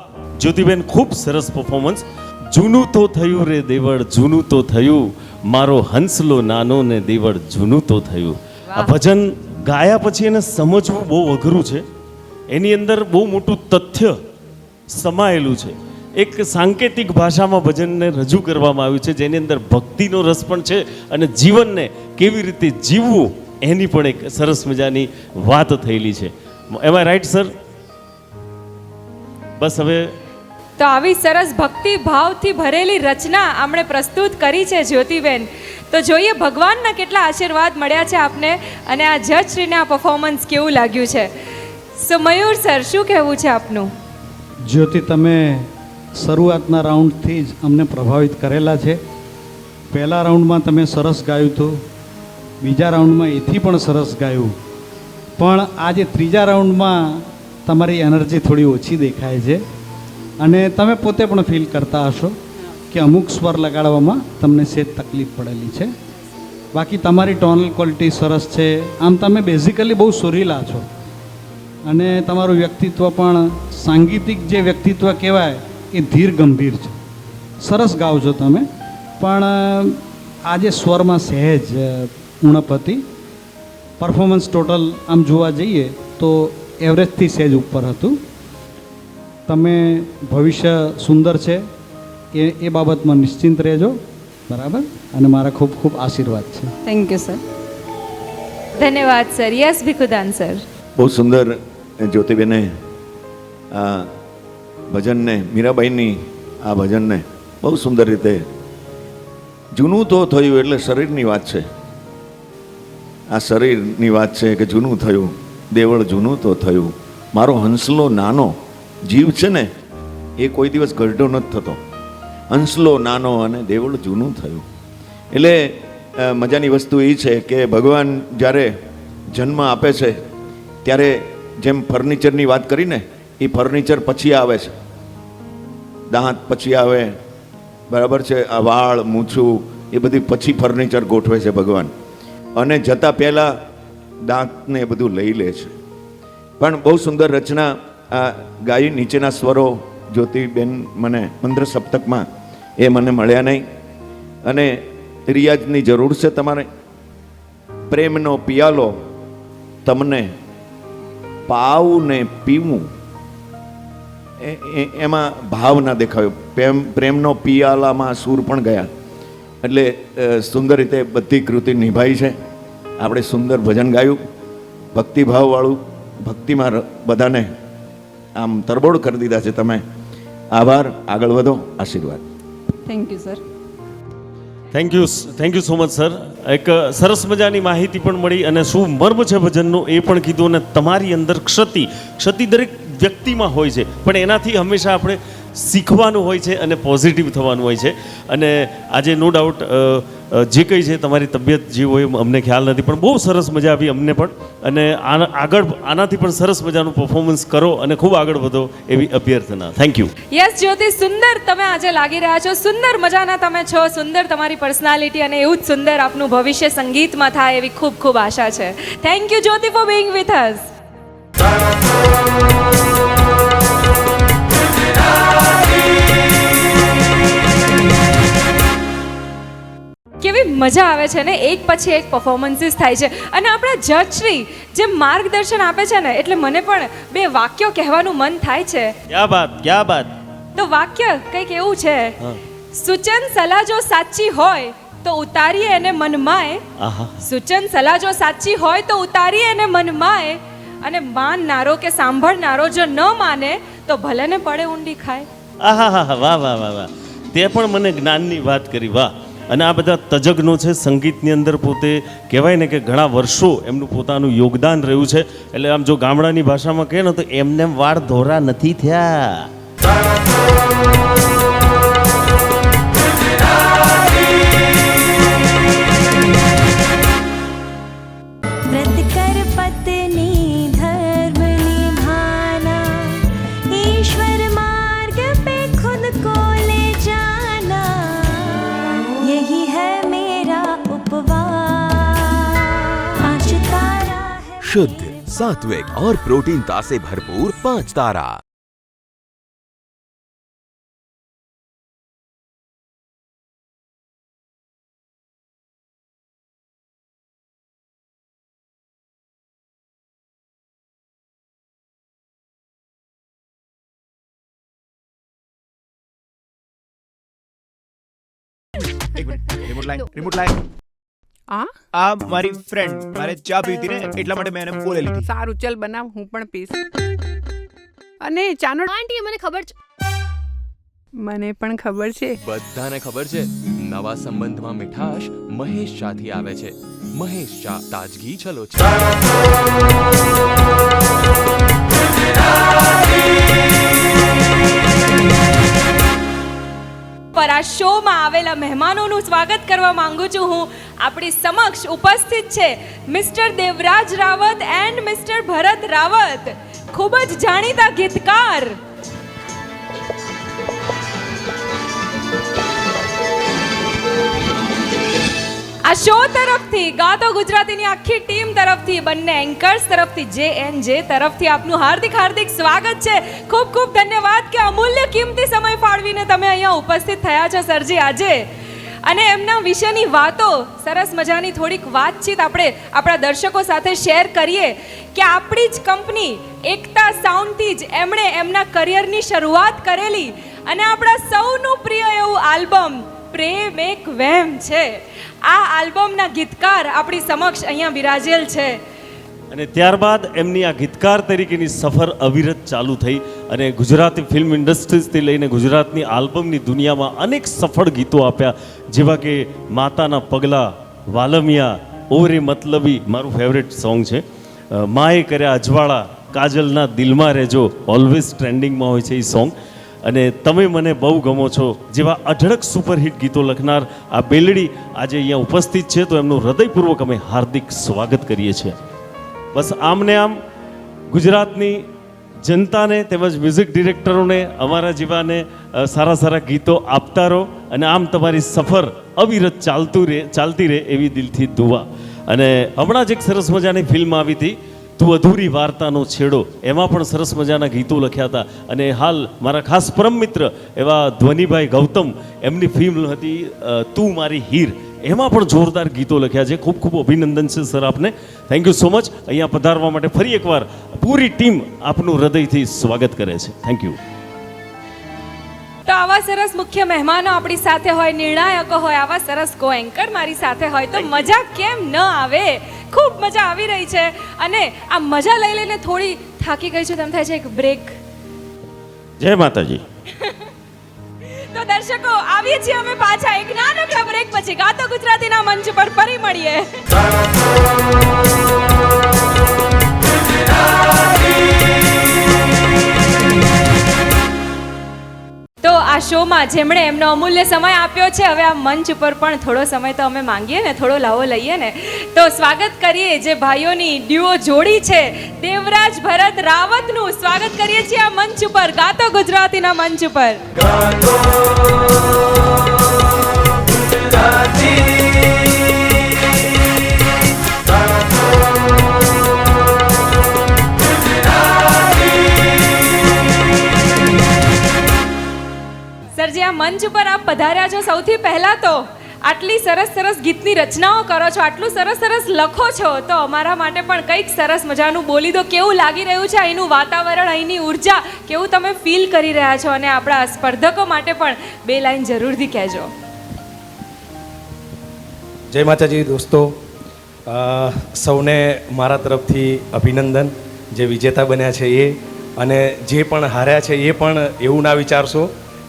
જ્યોતિબેન, ખૂબ સરસ પરફોર્મન્સ. જૂનું તો થયું રે દેવળ, જૂનું તો થયું, મારો હંસલો નાનો ને દેવળ, જૂનું તો થયું. આ ભજન ગાયા પછી એને સમજવું બહુ અઘરું છે. એની અંદર બહુ મોટું તથ્ય સમાયેલું છે. એક સાંકેતિક ભાષામાં ભજનને રજૂ કરવામાં આવ્યું છે, જેની અંદર ભક્તિનો રસ પણ છે અને જીવનને કેવી રીતે જીવવું એની પણ એક સરસ મજાની વાત થયેલી છે. એમાં રાઈટ સર? બસ હવે તો આવી સરસ ભક્તિ ભાવથી ભરેલી રચના આપણે પ્રસ્તુત કરી છે જ્યોતિબેન. તો જોઈએ ભગવાનના કેટલા આશીર્વાદ મળ્યા છે આપને અને આ જજશ્રીને આ પરફોર્મન્સ કેવું લાગ્યું છે. સો મયુર સર, શું કહેવું છે આપનું? જ્યોતિ, તમે શરૂઆતના રાઉન્ડથી જ અમને પ્રભાવિત કરેલા છે. પહેલા રાઉન્ડમાં તમે સરસ ગાયું હતું, બીજા રાઉન્ડમાં એથી પણ સરસ ગાયું, પણ આજે ત્રીજા રાઉન્ડમાં તમારી એનર્જી થોડી ઓછી દેખાય છે અને તમે પોતે પણ ફીલ કરતા હશો કે અમુક સ્વર લગાડવામાં તમને સેજ તકલીફ પડેલી છે. બાકી તમારી ટોનલ ક્વોલિટી સરસ છે. આમ તમે બેઝિકલી બહુ સુરીલા છો અને તમારું વ્યક્તિત્વ પણ સાંગીતિક જે વ્યક્તિત્વ કહેવાય એ ધીર ગંભીર છે. સરસ ગાઓ છો તમે, પણ આજે સ્વરમાં સહેજ ઉણપ હતી. પરફોર્મન્સ ટોટલ આમ જોવા જઈએ તો એવરેજથી સહેજ ઉપર હતું. તમે ભવિષ્ય સુંદર છે એ બાબતમાં નિશ્ચિંત રહેજો, બરાબર? અને મારા ખૂબ ખૂબ આશીર્વાદ છે. Thank you sir. ધન્યવાદ સર. Yes Bhikhudan sir. બહુ સુંદર જ્યોતિબેને આ ભજનને, મીરાબાઈની આ ભજનને બહુ સુંદર રીતે, જૂનું તો થયું એટલે શરીરની વાત છે. આ શરીરની વાત છે કે જૂનું થયું, દેવળ જૂનું તો થયું, મારો હંસલો નાનો જીવ છે ને એ કોઈ દિવસ ગઢો નથી થતો. હંસલો નાનો અને દેવળ જૂનું થયું. એટલે મજાની વસ્તુ એ છે કે ભગવાન જ્યારે જન્મ આપે છે ત્યારે જેમ ફર્નિચરની વાત કરીને એ ફર્નિચર પછી આવે છે, દાંત પછી આવે, બરાબર છે, આ વાળ મૂછું એ બધી પછી ફર્નિચર ગોઠવે છે ભગવાન, અને જતાં પહેલાં દાંતને એ બધું લઈ લે છે. પણ બહુ સુંદર રચના આ ગાઈ, નીચેના સ્વરો જ્યોતિબેન મને 15 સપ્તકમાં એ મને મળ્યા નહીં, અને રિયાજની જરૂર છે તમારે. પ્રેમનો પિયાલો તમને પાવને પીવું, એમાં ભાવ ના દેખાયો. પ્રેમનો પિયાલામાં સૂર પણ ગયા. એટલે સુંદર રીતે બધી કૃતિ નિભાઈ છે. આપણે સુંદર ભજન ગાયું, ભક્તિભાવવાળું, ભક્તિમાં બધાને આમ તરબોળ કરી દીધા છે તમે. આભાર, આગળ વધો, આશીર્વાદ. Thank you sir. Thank you so much sir. એક સરસ મજાની માહિતી પણ મળી અને શું મર્મ છે ભજનનું એ પણ કીધું. અને તમારી અંદર ક્ષતિ દરેક વ્યક્તિમાં હોય છે, પણ એનાથી હંમેશા આપણે શીખવાનું હોય છે અને પોઝિટિવ થવાનું હોય છે. અને આજે નો ડાઉટ જે કંઈ છે તમારી તબિયત જે હોય અમને ખ્યાલ નથી, પણ બહુ સરસ મજા આવી અમને પણ. અને આગળ આનાથી પણ સરસ મજાનું પરફોર્મન્સ કરો અને ખૂબ આગળ વધો એવી અભ્યર્થના. Thank you. યસ જ્યોતિ, સુંદર તમે આજે લાગી રહ્યા છો, સુંદર મજાના તમે છો, સુંદર તમારી પર્સનાલિટી, અને એવું જ સુંદર આપનું ભવિષ્ય સંગીતમાં થાય એવી ખૂબ ખૂબ આશા છે. Thank you Jyoti for being with us. કેવી મજા આવે છે ને, એક પછી એક પરફોર્મન્સીસ થાય છે. અને આપણા જજશ્રી જે માર્ગદર્શન આપે છે ને, એટલે મને પણ 2 વાક્યો કહેવાનું મન થાય છે. ક્યા બાત. તો વાક્ય કંઈક એવું છે, સૂચન સલાહ જો સાચી હોય તો ઉતારીએ એને મનમાંય, સૂચન સલાહ જો સાચી હોય તો ઉતારીએ એને મનમાંય, અને માનનારો કે સાંભળનારો જો ન માને તો ભલે ને પડે ઊંડી ખાય. આહા, વાહ વાહ વાહ વાહ. તે પણ મને જ્ઞાનની વાત કરી, વાહ. અને આ બધા તજજ્ઞો છે સંગીતની અંદર, પોતે કહેવાય ને કે ઘણા વર્ષો એમનું પોતાનું યોગદાન રહ્યું છે. એટલે આમ જો ગામડાની ભાષામાં કહે ને તો એમને વાળ ધોરા નથી થયા. व्रत कर पत्नी धर्म निभाना, ईश्वर मार्ग पे खुद को ले जाना, यही है मेरा उपवास. 5 तारा है शुद्ध, सात्विक और प्रोटीनता से भरपूर 5 तारा. એક મિનિટ, રિમોટ લાય. આ મારી ફ્રેન્ડ મારે ચા પીવી હતી ને, એટલા માટે મેં એને બોલે લીધી. સારું, ચલ બનાવ, હું પણ પીશ. અને ચાનો આંટી મને ખબર છે. મને પણ ખબર છે. બધાને ખબર છે, નવા સંબંધમાં મીઠાશ મહેશ શાહથી આવે છે. મહેશ શાહ, તાજગી છલો છે. પર આ શોમાં આવેલા મહેમાનોનું સ્વાગત કરવા માંગુ છું હું. આપણી સમક્ષ ઉપસ્થિત છે mister Devraj Rawat and mister Bharat Rawat, ખૂબ જ જાણીતા ગીતકાર. આ શો તરફથી, ગાતો ગુજરાતીની આખી ટીમ તરફથી, બંને એન્કર્સ તરફથી, JNJ તરફથી આપનું હાર્દિક હાર્દિક સ્વાગત છે. ખૂબ ખૂબ ધન્યવાદ કે અમૂલ્ય કિંમતી સમય ફાળવીને તમે અહીંયા ઉપસ્થિત થયા છો સરજી આજે. અને એમના વિશેની વાતો, સરસ મજાની થોડીક વાતચીત આપણે આપણા દર્શકો સાથે શેર કરીએ કે આપણી જ કંપની એકતા સાઉન્ડથી જ એમણે એમના કરિયરની શરૂઆત કરેલી, અને આપણા સૌનું પ્રિય એવું આલ્બમ પ્રેમ એક વહેમ છે. આ આલ્બમના ગીતકાર આપણી સમક્ષ અહીંયા બિરાજેલ છે. અને ત્યારબાદ એમની આ ગીતકાર તરીકેની સફર અવિરત ચાલુ થઈ અને ગુજરાતી ફિલ્મ ઇન્ડસ્ટ્રીઝથી લઈને ગુજરાતની આલ્બમની દુનિયામાં અનેક સફળ ગીતો આપ્યા, જેવા કે માતાના પગલાં, વાલમિયા, ઓરે મતલબી મારું ફેવરેટ સોંગ છે, માએ કર્યા અજવાળા, કાજલના દિલમાં રહેજો, ઓલવેઝ ટ્રેન્ડિંગમાં હોય છે એ સોંગ. અને તમે મને બહુ ગમો છો જેવા અઢળક સુપરહિટ ગીતો લખનાર આ બેલડી આજે અહીંયા ઉપસ્થિત છે, તો એમનું હૃદયપૂર્વક અમે હાર્દિક સ્વાગત કરીએ છીએ. બસ આમને આમ ગુજરાતની જનતાને તેમજ મ્યુઝિક ડિરેક્ટરોને અમારા જેવાને સારા સારા ગીતો આપતા રહો અને આમ તમારી સફર અવિરત ચાલતી રહે એવી દિલથી દુઆ. અને હમણાં જ એક સરસ મજાની ફિલ્મ આવી હતી તું અધૂરી વાર્તાનો છેડો, એમાં પણ સરસ મજાના ગીતો લખ્યા હતા. અને હાલ મારા ખાસ પરમ મિત્ર એવા ધ્વનિભાઈ ગૌતમ, એમની ફિલ્મ હતી તું મારી હીર, એમાં પણ જોરદાર ગીતો લખ્યા છે. ખૂબ ખૂબ અભિનંદન છે સર આપને. Thank you so much. અહીંયા પધારવા માટે ફરી એકવાર પૂરી ટીમ આપનું હૃદયથી સ્વાગત કરે છે. Thank you. તો આવા સરસ મુખ્ય મહેમાનો આપણી સાથે હોય, નિર્ણાયકો હોય, આવા સરસ કો એન્કર મારી સાથે હોય તો મજા કેમ ન આવે? ખૂબ મજા આવી રહી છે અને આ મજા લઈ લઈને થોડી થાકી ગઈ છું, તેમ થાય છે એક બ્રેક. જય માતાજી. તો દર્શકો આવીએ છીએ અમે પાછા એક નાનકડા બ્રેક પછી. ગાતો ગુજરાતીના મંચ પર ફરી મળીએ. તો આ શોમાં જેમણે એમનો અમૂલ્ય સમય આપ્યો છે, હવે આ મંચ ઉપર પણ થોડો સમય તો અમે માંગીએ ને, થોડો લાવો લઈએ ને. તો સ્વાગત કરીએ જે ભાઈઓની ડ્યુઓ જોડી છે, દેવરાજ ભરત રાવતનું સ્વાગત કરીએ છીએ આ મંચ ઉપર, ગાતો ગુજરાતીના મંચ ઉપર. સરજી, આ મંચ ઉપર આપ પધાર્યા છો, સૌથી પહેલા તો આટલી સરસ સરસ ગીતની રચનાઓ કરો છો, આટલું સરસ સરસ લખો છો, તો અમારા માટે પણ કંઈક સરસ મજાનું બોલી દો. કેવું લાગી રહ્યું છે અહીંનું વાતાવરણ, અહીંની ઉર્જા, કેવું તમે ફીલ કરી રહ્યા છો? અને આપણા સ્પર્ધકો માટે પણ બે લાઈન જરૂરથી કહેજો. જય માતાજી દોસ્તો, સૌને મારા તરફથી અભિનંદન. જે વિજેતા બન્યા છે એ, અને જે પણ હાર્યા છે એ પણ એવું ના વિચારશો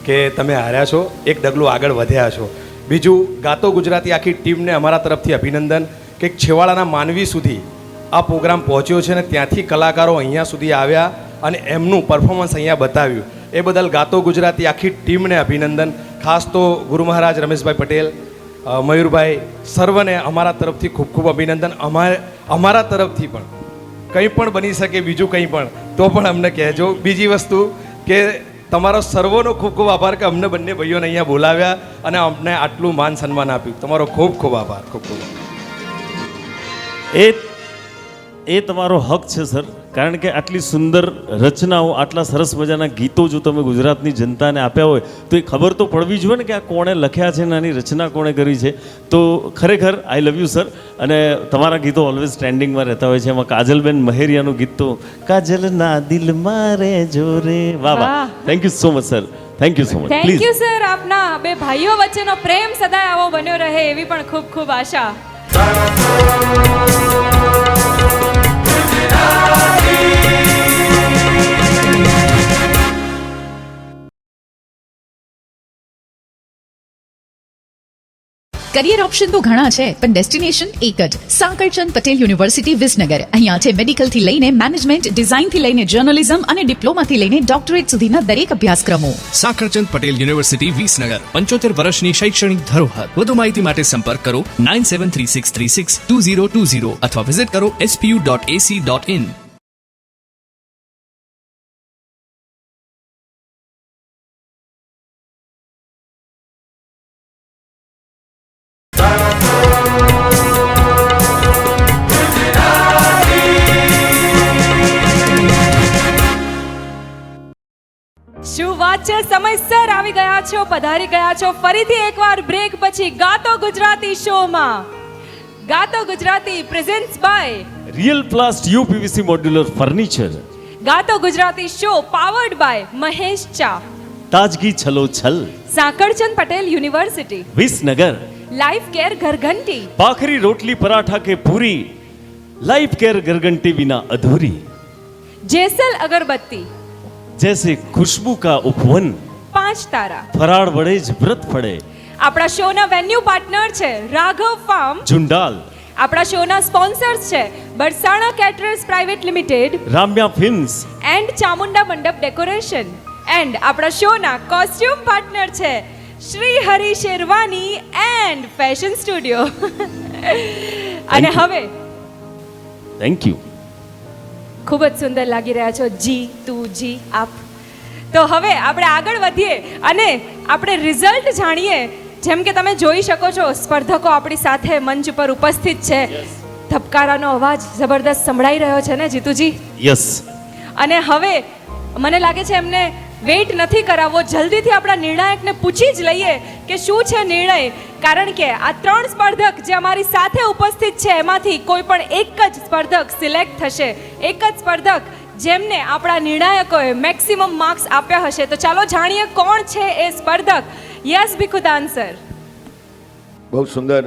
કે તમે હાર્યા છો, એક ડગલું આગળ વધ્યા છો. બીજું, ગાતો ગુજરાતી આખી ટીમને અમારા તરફથી અભિનંદન કે છેવાડાના માનવી સુધી આ પ્રોગ્રામ પહોંચ્યો છે ને ત્યાંથી કલાકારો અહીંયા સુધી આવ્યા અને એમનું પરફોર્મન્સ અહીંયા બતાવ્યું. એ બદલ ગાતો ગુજરાતી આખી ટીમને અભિનંદન. ખાસ તો ગુરુ મહારાજ રમેશભાઈ પટેલ, મયુરભાઈ, સર્વને અમારા તરફથી ખૂબ ખૂબ અભિનંદન. અમારા તરફથી પણ કંઈ પણ બની શકે, બીજું કંઈ પણ, તો પણ અમને કહેજો. બીજી વસ્તુ કે તમારો સર્વનો ખૂબ ખૂબ આભાર કે અમને બંને ભાઈઓને અહીંયા બોલાવ્યા અને અમને આટલું માન સન્માન આપ્યું. તમારો ખૂબ ખૂબ આભાર. ખૂબ ખૂબ એ તમારો હક છે સર, કારણ કે આટલી સુંદર રચનાઓ, આટલા સરસ મજાના ગીતો જો તમે ગુજરાતની જનતાને આપ્યા હોય તો એ ખબર તો પડવી જોઈએ ને કે આ કોણે લખ્યા છે ને આની રચના કોણે કરી છે. તો ખરેખર આઈ લવ યુ સર. અને તમારા ગીતો ઓલવેઝ ટ્રેન્ડિંગમાં રહેતા હોય છે. એમાં કાજલબેન મહેરિયાનું ગીત તો કાજલના દિલ મારે જોરે, વાહ વાહ. Thank you so much sir. Thank you so much. Thank you sir. આપના બે ભાઈઓ વચ્ચેનો પ્રેમ સદાય આવો બન્યો રહે એવી પણ ખૂબ ખૂબ આશા. કરિયર ઓપ્શન તો ઘણા છે પણ ડેસ્ટિનેશન એક જ, સાંકળચંદ પટેલ યુનિવર્સિટી વિસનગર. અહીંયા છે મેડિકલ થી લઈને મેનેજમેન્ટ, ડિઝાઇન થી લઈને જર્નલિઝમ અને ડિપ્લોમાથી લઈને ડોક્ટરેટ સુધીના દરેક અભ્યાસક્રમો. સાંકળચંદ પટેલ યુનિવર્સિટી વિસનગર, 75 વર્ષની શૈક્ષણિક ધરોહર. વધુ માહિતી માટે સંપર્ક કરો 9736362020 અથવા વિઝિટ કરો spu.ac.in. શું વાત છે, સમયસર આવી ગયા છો, પધારી ગયા છો ફરીથી એકવાર બ્રેક પછી ગાતો ગુજરાતી શોમાં. ગાતો Gujarati presents by real plast UPVC modular furniture. ગાતો Gujarati show powered by Mahesh ચા, તાજગી છલો છલ, Sankalchand Patel university Visnagar. Life care ઘરઘંટી, ભાખરી રોટલી પરાઠા કે પૂરી, લાઈફ કેર ઘરઘंटी बिना अधूरी. જેસલ અગરબત્તી, जैसे खुशबू का उपवन, 5 તારા. फराळ वड़े ज व्रत फड़े. આપણા શોના વેન્યુ પાર્ટનર છે રાઘવ ફાર્મ झुंडाल. આપણા શોના સ્પોન્સર્સ છે Barsana caterers private limited, Ramya films and Chamunda Mandap decoration. And આપણા શોના કોસ્ટ્યુમ પાર્ટનર છે Shri Hari Sherwani and fashion studio. અને હવે થેન્ક યુ. ખૂબ જ સુંદર લાગી રહ્યા છો જી તું જી આપ. તો હવે આપણે આગળ વધીએ અને આપણે રિઝલ્ટ જાણીએ. જેમ કે તમે જોઈ શકો છો સ્પર્ધકો આપણી સાથે મંચ પર ઉપસ્થિત છે. ધબકારાનો અવાજ જબરદસ્ત સંભળાઈ રહ્યો છે ને જીતુજી? યસ. અને હવે મને લાગે છે એમને વેઇટ નથી કરાવવો, જલ્દીથી આપણા નિર્ણાયકને પૂછી જ લઈએ કે શું છે નિર્ણય. કારણ કે આ 3 સ્પર્ધક જે અમારી સાથે ઉપસ્થિત છે એમાંથી કોઈ પણ એક જ સ્પર્ધક સિલેક્ટ થશે. એક જ સ્પર્ધક જેમને આપણા નિર્ણાયકોએ મેક્સિમમ માર્ક્સ આપ્યા હશે. તો ચાલો જાણીએ કોણ છે એ સ્પર્ધક. Yes Bhikhudan sir. બહુ સુંદર.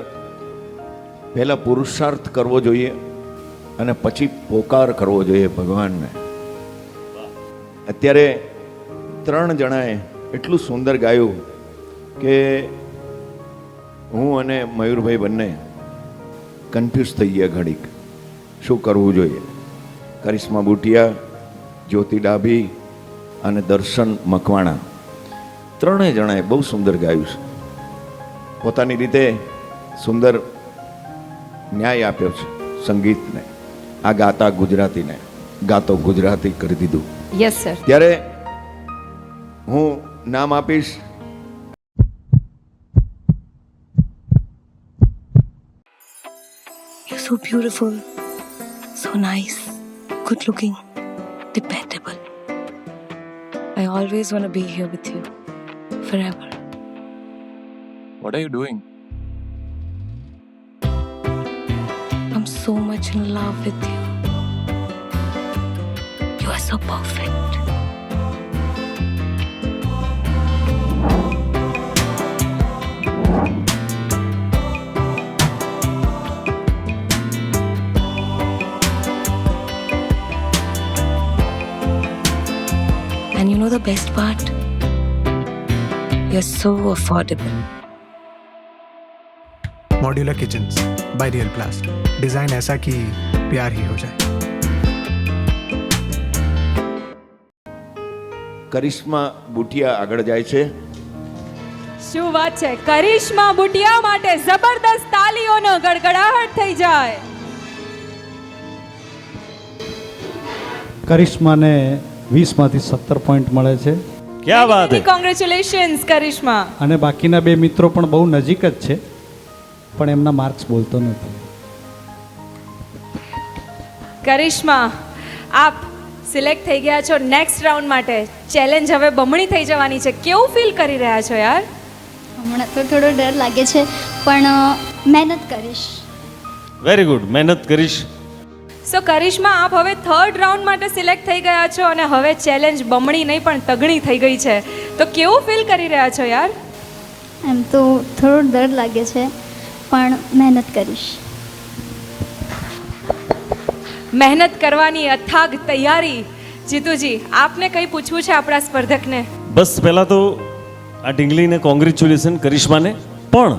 પહેલાં પુરુષાર્થ કરવો જોઈએ અને પછી પોકાર કરવો જોઈએ ભગવાનને. અત્યારે 3 જણાએ એટલું સુંદર ગાયું કે હું અને મયુરભાઈ બંને કન્ફ્યુઝ થઈ ગયા ઘડીક શું કરવું જોઈએ. કરિશ્મા બુટિયા, જ્યોતિ ડાભી અને દર્શન મકવાણા 3 જણાએ બહુ સુંદર ગાયું છે. પોતાની રીતે સુંદર ન્યાય આપ્યો છે સંગીતને. આ ગાતા ગુજરાતીને ગાતો ગુજરાતી કરી દીધું. Yes sir. ત્યારે હું નામ આપીશ You're so beautiful, so nice, good looking, dependable. I always want to be here with you, forever. What are you doing? I'm so much in love with you. You are so perfect. And you know the best part? You're so affordable. Modular kitchens by real प्लास्ट. Design ऐसा कि प्यार ही हो जाए. કરિશ્મા બુટિયા આગળ જાય છે. શું વાત છે. કરિશ્મા બુટિયા માટે જબરદસ્ત તાલીઓનો ગડગડાટ થઈ જાય. કરિશ્માને 20માંથી 17 પોઈન્ટ મળે છે. ક્યા વાત હે. કોંગ્રેચ્યુલેશન્સ કરિશ્મા. અને બાકીના 2 મિત્રો પણ બહુ નજીક જ છે, પણ એમના માર્ક્સ બોલતો નથી. કરિશ્મા, આપ સિલેક્ટ થઈ ગયા છો નેક્સ્ટ રાઉન્ડ માટે. ચેલેન્જ હવે બમણી થઈ જવાની છે. કેવું ફીલ કરી રહ્યા છો યાર? હમણાં તો થોડો ડર લાગે છે, પણ મહેનત કરીશ. Very good. મહેનત કરીશ. સો કરિશ્મા, આપ હવે 3rd રાઉન્ડ માટે સિલેક્ટ થઈ ગયા છો અને હવે ચેલેન્જ બમણી નહીં પણ તગણી થઈ ગઈ છે. તો કેવું ફીલ કરી રહ્યા છો યાર? એમ તો થોડો ડર લાગે છે, પણ મહેનત કરીશ. મહેનત કરવાની અથાગ તૈયારી. જીતુજી, આપને કંઈ પૂછવું છે આપણા સ્પર્ધકને? બસ પહેલાં તો આ ઢીંગલીને કોંગ્રેચ્યુલેશન, કરિશ્માને. પણ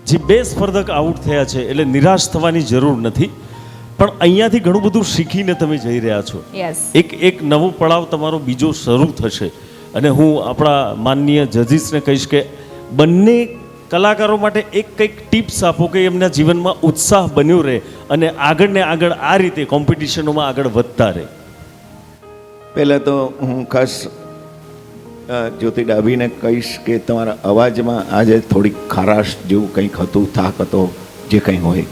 જે 2 સ્પર્ધક આઉટ થયા છે એટલે નિરાશ થવાની જરૂર નથી. પણ અહીંયાથી ઘણું બધું શીખીને તમે જઈ રહ્યા છો. યસ. એક નવો પડાવ તમારો બીજો શરૂ થશે. અને હું આપણા માનનીય જજીસને કહીશ કે બંને કલાકારો માટે કંઈક ટિપ્સ આપો કે એમના જીવનમાં ઉત્સાહ બન્યો રહે અને આગળ ને આગળ આ રીતે કોમ્પિટિશનોમાં આગળ વધતા રહે. પહેલાં તો હું ખાસ જ્યોતિ ડાભીને કહીશ કે તમારા અવાજમાં આજે થોડીક ખારાશ જેવું કંઈક હતું, થાક હતો, જે કંઈ હોય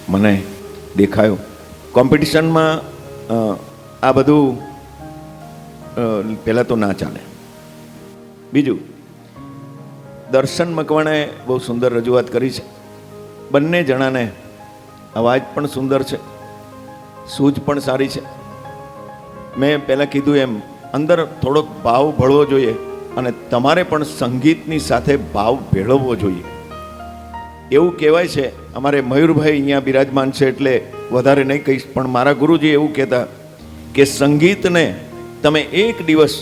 મને દેખાયું. કોમ્પિટિશનમાં આ બધું પહેલાં તો ના ચાલે. બીજું, દર્શન મકવાણાએ બહુ સુંદર રજૂઆત કરી છે. બંને જણાને અવાજ પણ સુંદર છે, સૂઝ પણ સારી છે. મેં પહેલાં કીધું એમ અંદર થોડોક ભાવ ભળવો જોઈએ અને તમારે પણ સંગીતની સાથે ભાવ ભેળવવો જોઈએ. એવું કહેવાય છે, અમારે મયુરભાઈ અહીંયા બિરાજમાન છે એટલે વધારે નહીં કહીશ, પણ મારા ગુરુજી એવું કહેતા કે સંગીતને તમે 1 દિવસ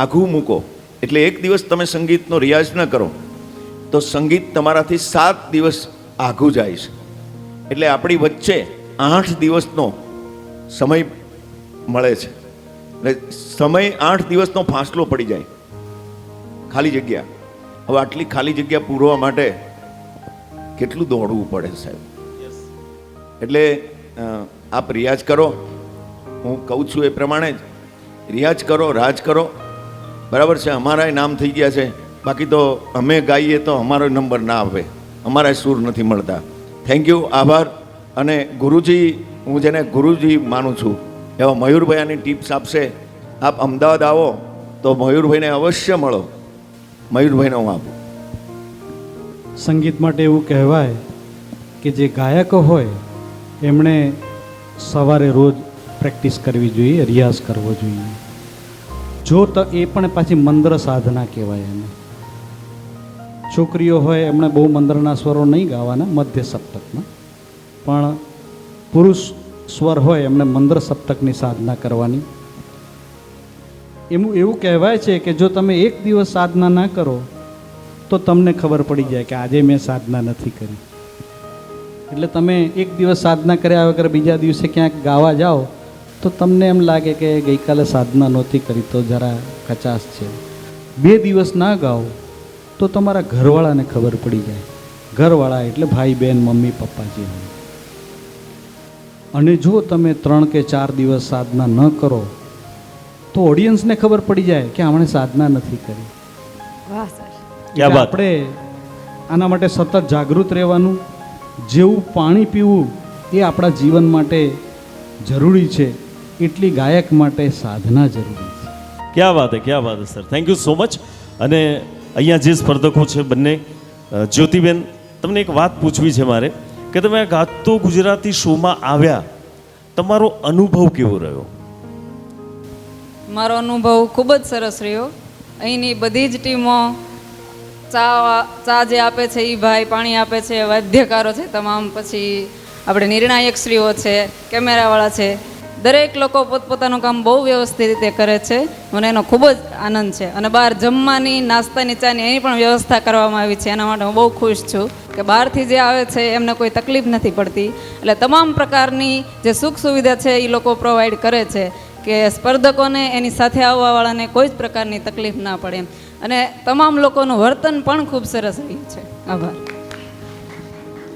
આઘું મૂકો, એટલે 1 દિવસ તમે સંગીતનો રિયાઝ ન કરો તો સંગીત તમારાથી 7 દિવસ આઘું જાય છે. એટલે આપણી વચ્ચે 8 દિવસનો સમય મળે છે. એટલે સમય 8 દિવસનો ફાસલો પડી જાય, ખાલી જગ્યા. હવે આટલી ખાલી જગ્યા પૂરવા માટે કેટલું દોડવું પડે સાહેબ. એટલે આપ રિયાઝ કરો, હું કહું છું એ પ્રમાણે જ રિયાઝ કરો, રાજ કરો. બરાબર છે, અમારાય નામ થઈ ગયા છે. બાકી તો અમે ગાઈએ તો અમારો નંબર ના આવે, અમારા સૂર નથી મળતા. થેન્ક યુ, આભાર. અને ગુરુજી, હું જેને ગુરુજી માનું છું એવા મયુરભાઈ આની ટિપ્સ આપશે. આપ અમદાવાદ આવો તો મયુરભાઈને અવશ્ય મળો. મયુરભાઈને હું આપું. સંગીત માટે એવું કહેવાય કે જે ગાયકો હોય એમણે સવારે રોજ પ્રેક્ટિસ કરવી જોઈએ, રિયાઝ કરવો જોઈએ. જો તો એ પણ પાછી મંત્ર સાધના કહેવાય એને. છોકરીઓ હોય એમણે બહુ મંત્રના સ્વરો નહીં ગાવાના મધ્ય સપ્તકમાં, પણ પુરુષ સ્વર હોય એમણે મંત્ર સપ્તકની સાધના કરવાની. એવું કહેવાય છે કે જો તમે એક દિવસ સાધના ના કરો તો તમને ખબર પડી જાય કે આજે મેં સાધના નથી કરી. એટલે તમે એક દિવસ સાધના કર્યા વગર બીજા દિવસે ક્યાંક ગાવા જાઓ તો તમને એમ લાગે કે ગઈકાલે સાધના નહોતી કરી તો જરા કચાશ છે. 2 દિવસ ના ગાઓ તો તમારા ઘરવાળાને ખબર પડી જાય. ઘરવાળા એટલે ભાઈ બહેન, મમ્મી પપ્પા જે હોય. અને જો તમે 3 કે 4 દિવસ સાધના ન કરો તો ઓડિયન્સને ખબર પડી જાય કે આમણે સાધના નથી કરી. વાહ સર. આપણે આના માટે સતત જાગૃત રહેવાનું. જેવું પાણી પીવું એ આપણા જીવન માટે જરૂરી છે, એટલી ગાયક માટે સાધના જરૂરી છે. ક્યાં વાત હે, ક્યાં વાત હે sir. Thank you so much. અને અહીંયા જે સ્પર્ધકો છે બંને, જ્યોતિબેન, તમને એક વાત પૂછવી છે મારે કે તમે આ ગાતો ગુજરાતી શોમાં આવ્યા, તમારો અનુભવ કેવો રહ્યો? મારો અનુભવ ખૂબ જ સરસ રહ્યો. અહીંની બધી જ ટીમો, ચા જે આપે છે એ ભાઈ, પાણી આપે છે, વાદ્યકારો છે તમામ, પછી આપણે નિર્ણાયકશ્રીઓ છે, કેમેરાવાળા છે, દરેક લોકો પોતપોતાનું કામ બહુ વ્યવસ્થિત રીતે કરે છે. મને એનો ખૂબ જ આનંદ છે. અને બહાર જમવાની, નાસ્તાની, ચાની એની પણ વ્યવસ્થા કરવામાં આવી છે. એના માટે હું બહુ ખુશ છું કે બહારથી જે આવે છે એમને કોઈ તકલીફ નથી પડતી. એટલે તમામ પ્રકારની જે સુખ સુવિધા છે એ લોકો પ્રોવાઈડ કરે છે કે સ્પર્ધકોને, એની સાથે આવવાવાળાને કોઈ જ પ્રકારની તકલીફ ના પડે. અને તમામ લોકોનું વર્તન પણ ખૂબ સરસ રહ્યું છે. આભાર.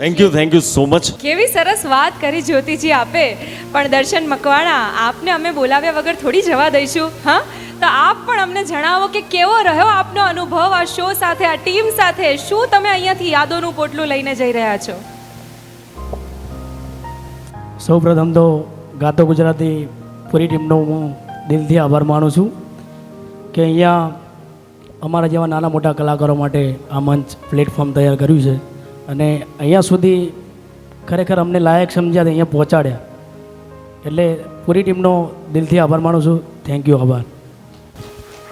Thank you so much. કેવી સરસ વાત કરી જ્યોતિજી આપે. પણ દર્શન મકવાણા, આપને અમે બોલાવ્યા વગર થોડી જવા દઈશું. હા, તો આપ પણ અમને જણાવો કે કેવો રહ્યો આપનો અનુભવ આ શો સાથે, આ ટીમ સાથે. શું તમે અહીંયાથી યાદોનું પોટલું લઈને જઈ રહ્યા છો? સૌપ્રથમ તો ગાતો ગુજરાતી પૂરી ટીમનો હું દિલથી આભાર માનું છું કે અહીંયા અમારા જેવા નાના મોટા કલાકારો માટે આ મંચ, પ્લેટફોર્મ તૈયાર કર્યું છે. અને અહીંયા સુધી ખરેખર અમને લાયક સમજ્યા અહીંયા પહોંચાડ્યા. એટલે પૂરી ટીમનો દિલથી આભાર માનું છું. થેન્ક યુ, આભાર.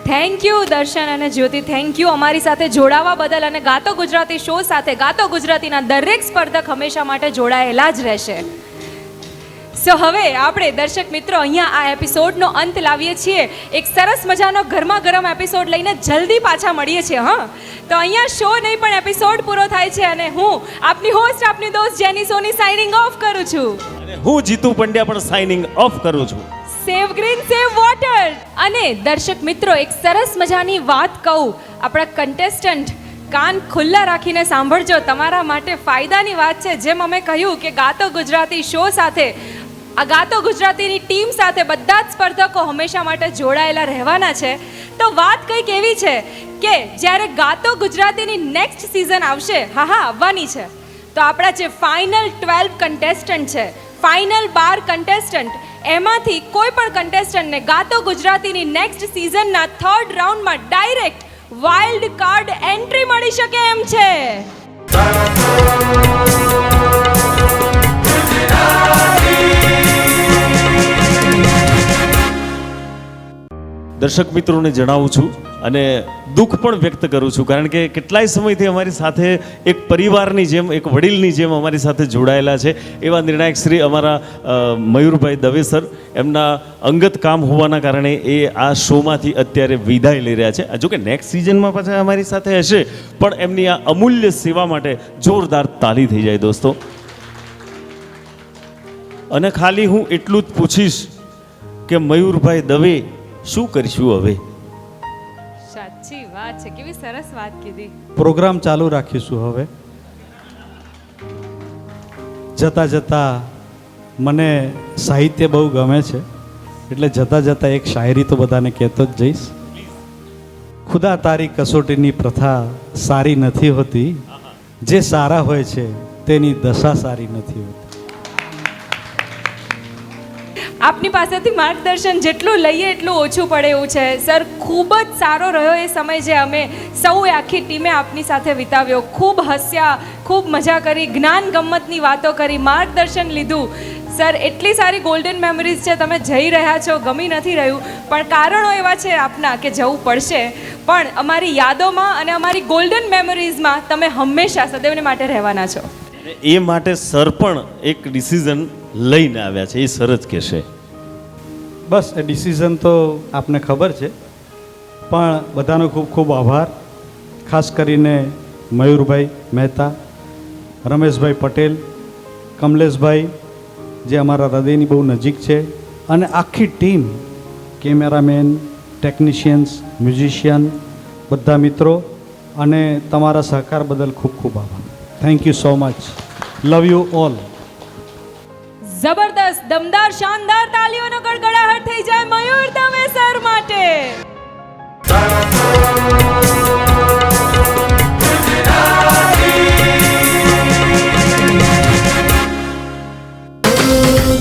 થેન્ક યુ દર્શન અને જ્યોતિ, થેન્ક યુ અમારી સાથે જોડાવા બદલ. અને ગાતો ગુજરાતી શો સાથે ગાતો ગુજરાતીના દરેક સ્પર્ધક હંમેશા માટે જોડાયેલા જ રહેશે. સો હવે આપણે દર્શક મિત્રો અહીંયા આ એપિસોડનો અંત લાવીએ છીએ. એક સરસ મજાનો ગરમા ગરમ એપિસોડ લઈને જલ્દી પાછા મળીએ છીએ. હા, તો અહીંયા શો નહીં પણ એપિસોડ પૂરો થાય છે. અને હું આપની હોસ્ટ, આપની દોસ્ત જેની સોની સાઇનિંગ ઓફ કરું છું. અને હું જીતુ પંડ્યા પણ સાઇનિંગ ઓફ કરું છું. સેવ ગ્રીન, સેવ વોટર. અને દર્શક મિત્રો, એક સરસ મજાની વાત કહું. આપણા કન્ટેસ્ટન્ટ કાન ખુલ્લા રાખીને સાંભળજો, તમારા માટે ફાયદાની વાત છે. જેમ અમે કહ્યું કે ગાતો ગુજરાતી શો સાથે, આ ગાતો ગુજરાતીની ટીમ સાથે બધા જ સ્પર્ધકો હંમેશા માટે જોડાયેલા રહેવાના છે. તો વાત કંઈક એવી છે કે જ્યારે ગાતો ગુજરાતીની નેક્સ્ટ સિઝન આવશે, હા આવવાની છે, તો આપણા જે ફાઇનલ 12 કન્ટેસ્ટન્ટ છે, ફાઇનલ 12 કન્ટેસ્ટન્ટ, એમાંથી કોઈ પણ કન્ટેસ્ટન્ટને ગાતો ગુજરાતીની નેક્સ્ટ સિઝનના 3rd રાઉન્ડમાં ડાયરેક્ટ વાઇલ્ડ કાર્ડ એન્ટ્રી મળી શકે એમ છે. દર્શક મિત્રોને જણાવું છું અને દુઃખ પણ વ્યક્ત કરું છું, કારણ કે કેટલાય સમયથી અમારી સાથે એક પરિવારની જેમ, એક વડીલની જેમ અમારી સાથે જોડાયેલા છે એવા નિર્ણાયક શ્રી અમારા મયુરભાઈ દવે સર, એમના અંગત કામ હોવાના કારણે એ આ શોમાંથી અત્યારે વિદાય લઈ રહ્યા છે. જો કે નેક્સ્ટ સિઝનમાં પાછા અમારી સાથે હશે, પણ એમની આ અમૂલ્ય સેવા માટે જોરદાર તાલી થઈ જાય દોસ્તો. અને ખાલી હું એટલું જ પૂછીશ કે મયુરભાઈ દવે શું કરીશું હવે? સાચી વાત છે, કેવી સરસ વાત કીધી. પ્રોગ્રામ ચાલુ રાખીશું હવે. જતા જતા મને સાહિત્ય બહુ ગમે છે, એટલે જતા જતા એક શાયરી તો બધાને કહેતો જ જઈશ. ખુદા તારી કસોટીની પ્રથા સારી નથી હોતી, જે સારા હોય છે તેની દશા સારી નથી હોતી. આપની પાસેથી માર્ગદર્શન જેટલું લઈએ એટલું ઓછું પડે એવું છે. સર, ખૂબ જ સારો રહ્યો એ સમય જે અમે સૌએ આખી ટીમે આપની સાથે વિતાવ્યો. ખૂબ હસ્યા, ખૂબ મજા કરી, જ્ઞાન ગમ્મતની વાતો કરી, માર્ગદર્શન લીધું. સર, એટલી સારી ગોલ્ડન મેમરીઝ છે. તમે જઈ રહ્યા છો, ગમી નથી રહ્યું, પણ કારણો એવા છે આપના કે જવું પડશે, પણ અમારી યાદોમાં અને અમારી ગોલ્ડન મેમરીઝમાં તમે હંમેશા સદૈવને માટે રહેવાના છો. એ માટે સર પણ એક ડિસિઝન લઈને આવ્યા છે, એ સર જ કહેશે. બસ એ ડિસિઝન તો આપને ખબર છે, પણ બધાનો ખૂબ ખૂબ આભાર. ખાસ કરીને મયુરભાઈ મહેતા, રમેશભાઈ પટેલ, કમલેશભાઈ જે અમારા હૃદયની બહુ નજીક છે, અને આખી ટીમ, કેમેરામેન, ટેકનિશિયન્સ, મ્યુઝિશિયન, બધા મિત્રો, અને તમારા સહકાર બદલ ખૂબ ખૂબ આભાર. Thank you so much. Love you all. જબરદસ્ત, દમદાર, શાનદાર તાલીઓનો ગડગડાહટ થઈ જાય મયુર દવે સર માટે.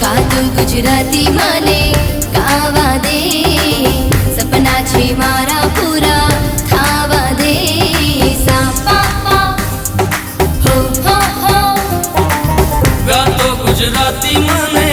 ગાતું ગુજરાતી માને ગાવા દે, સપના છે મારા પૂરા થાવા દે. સા પા પા હો હો હો. ગાતો ગુજરાતી મને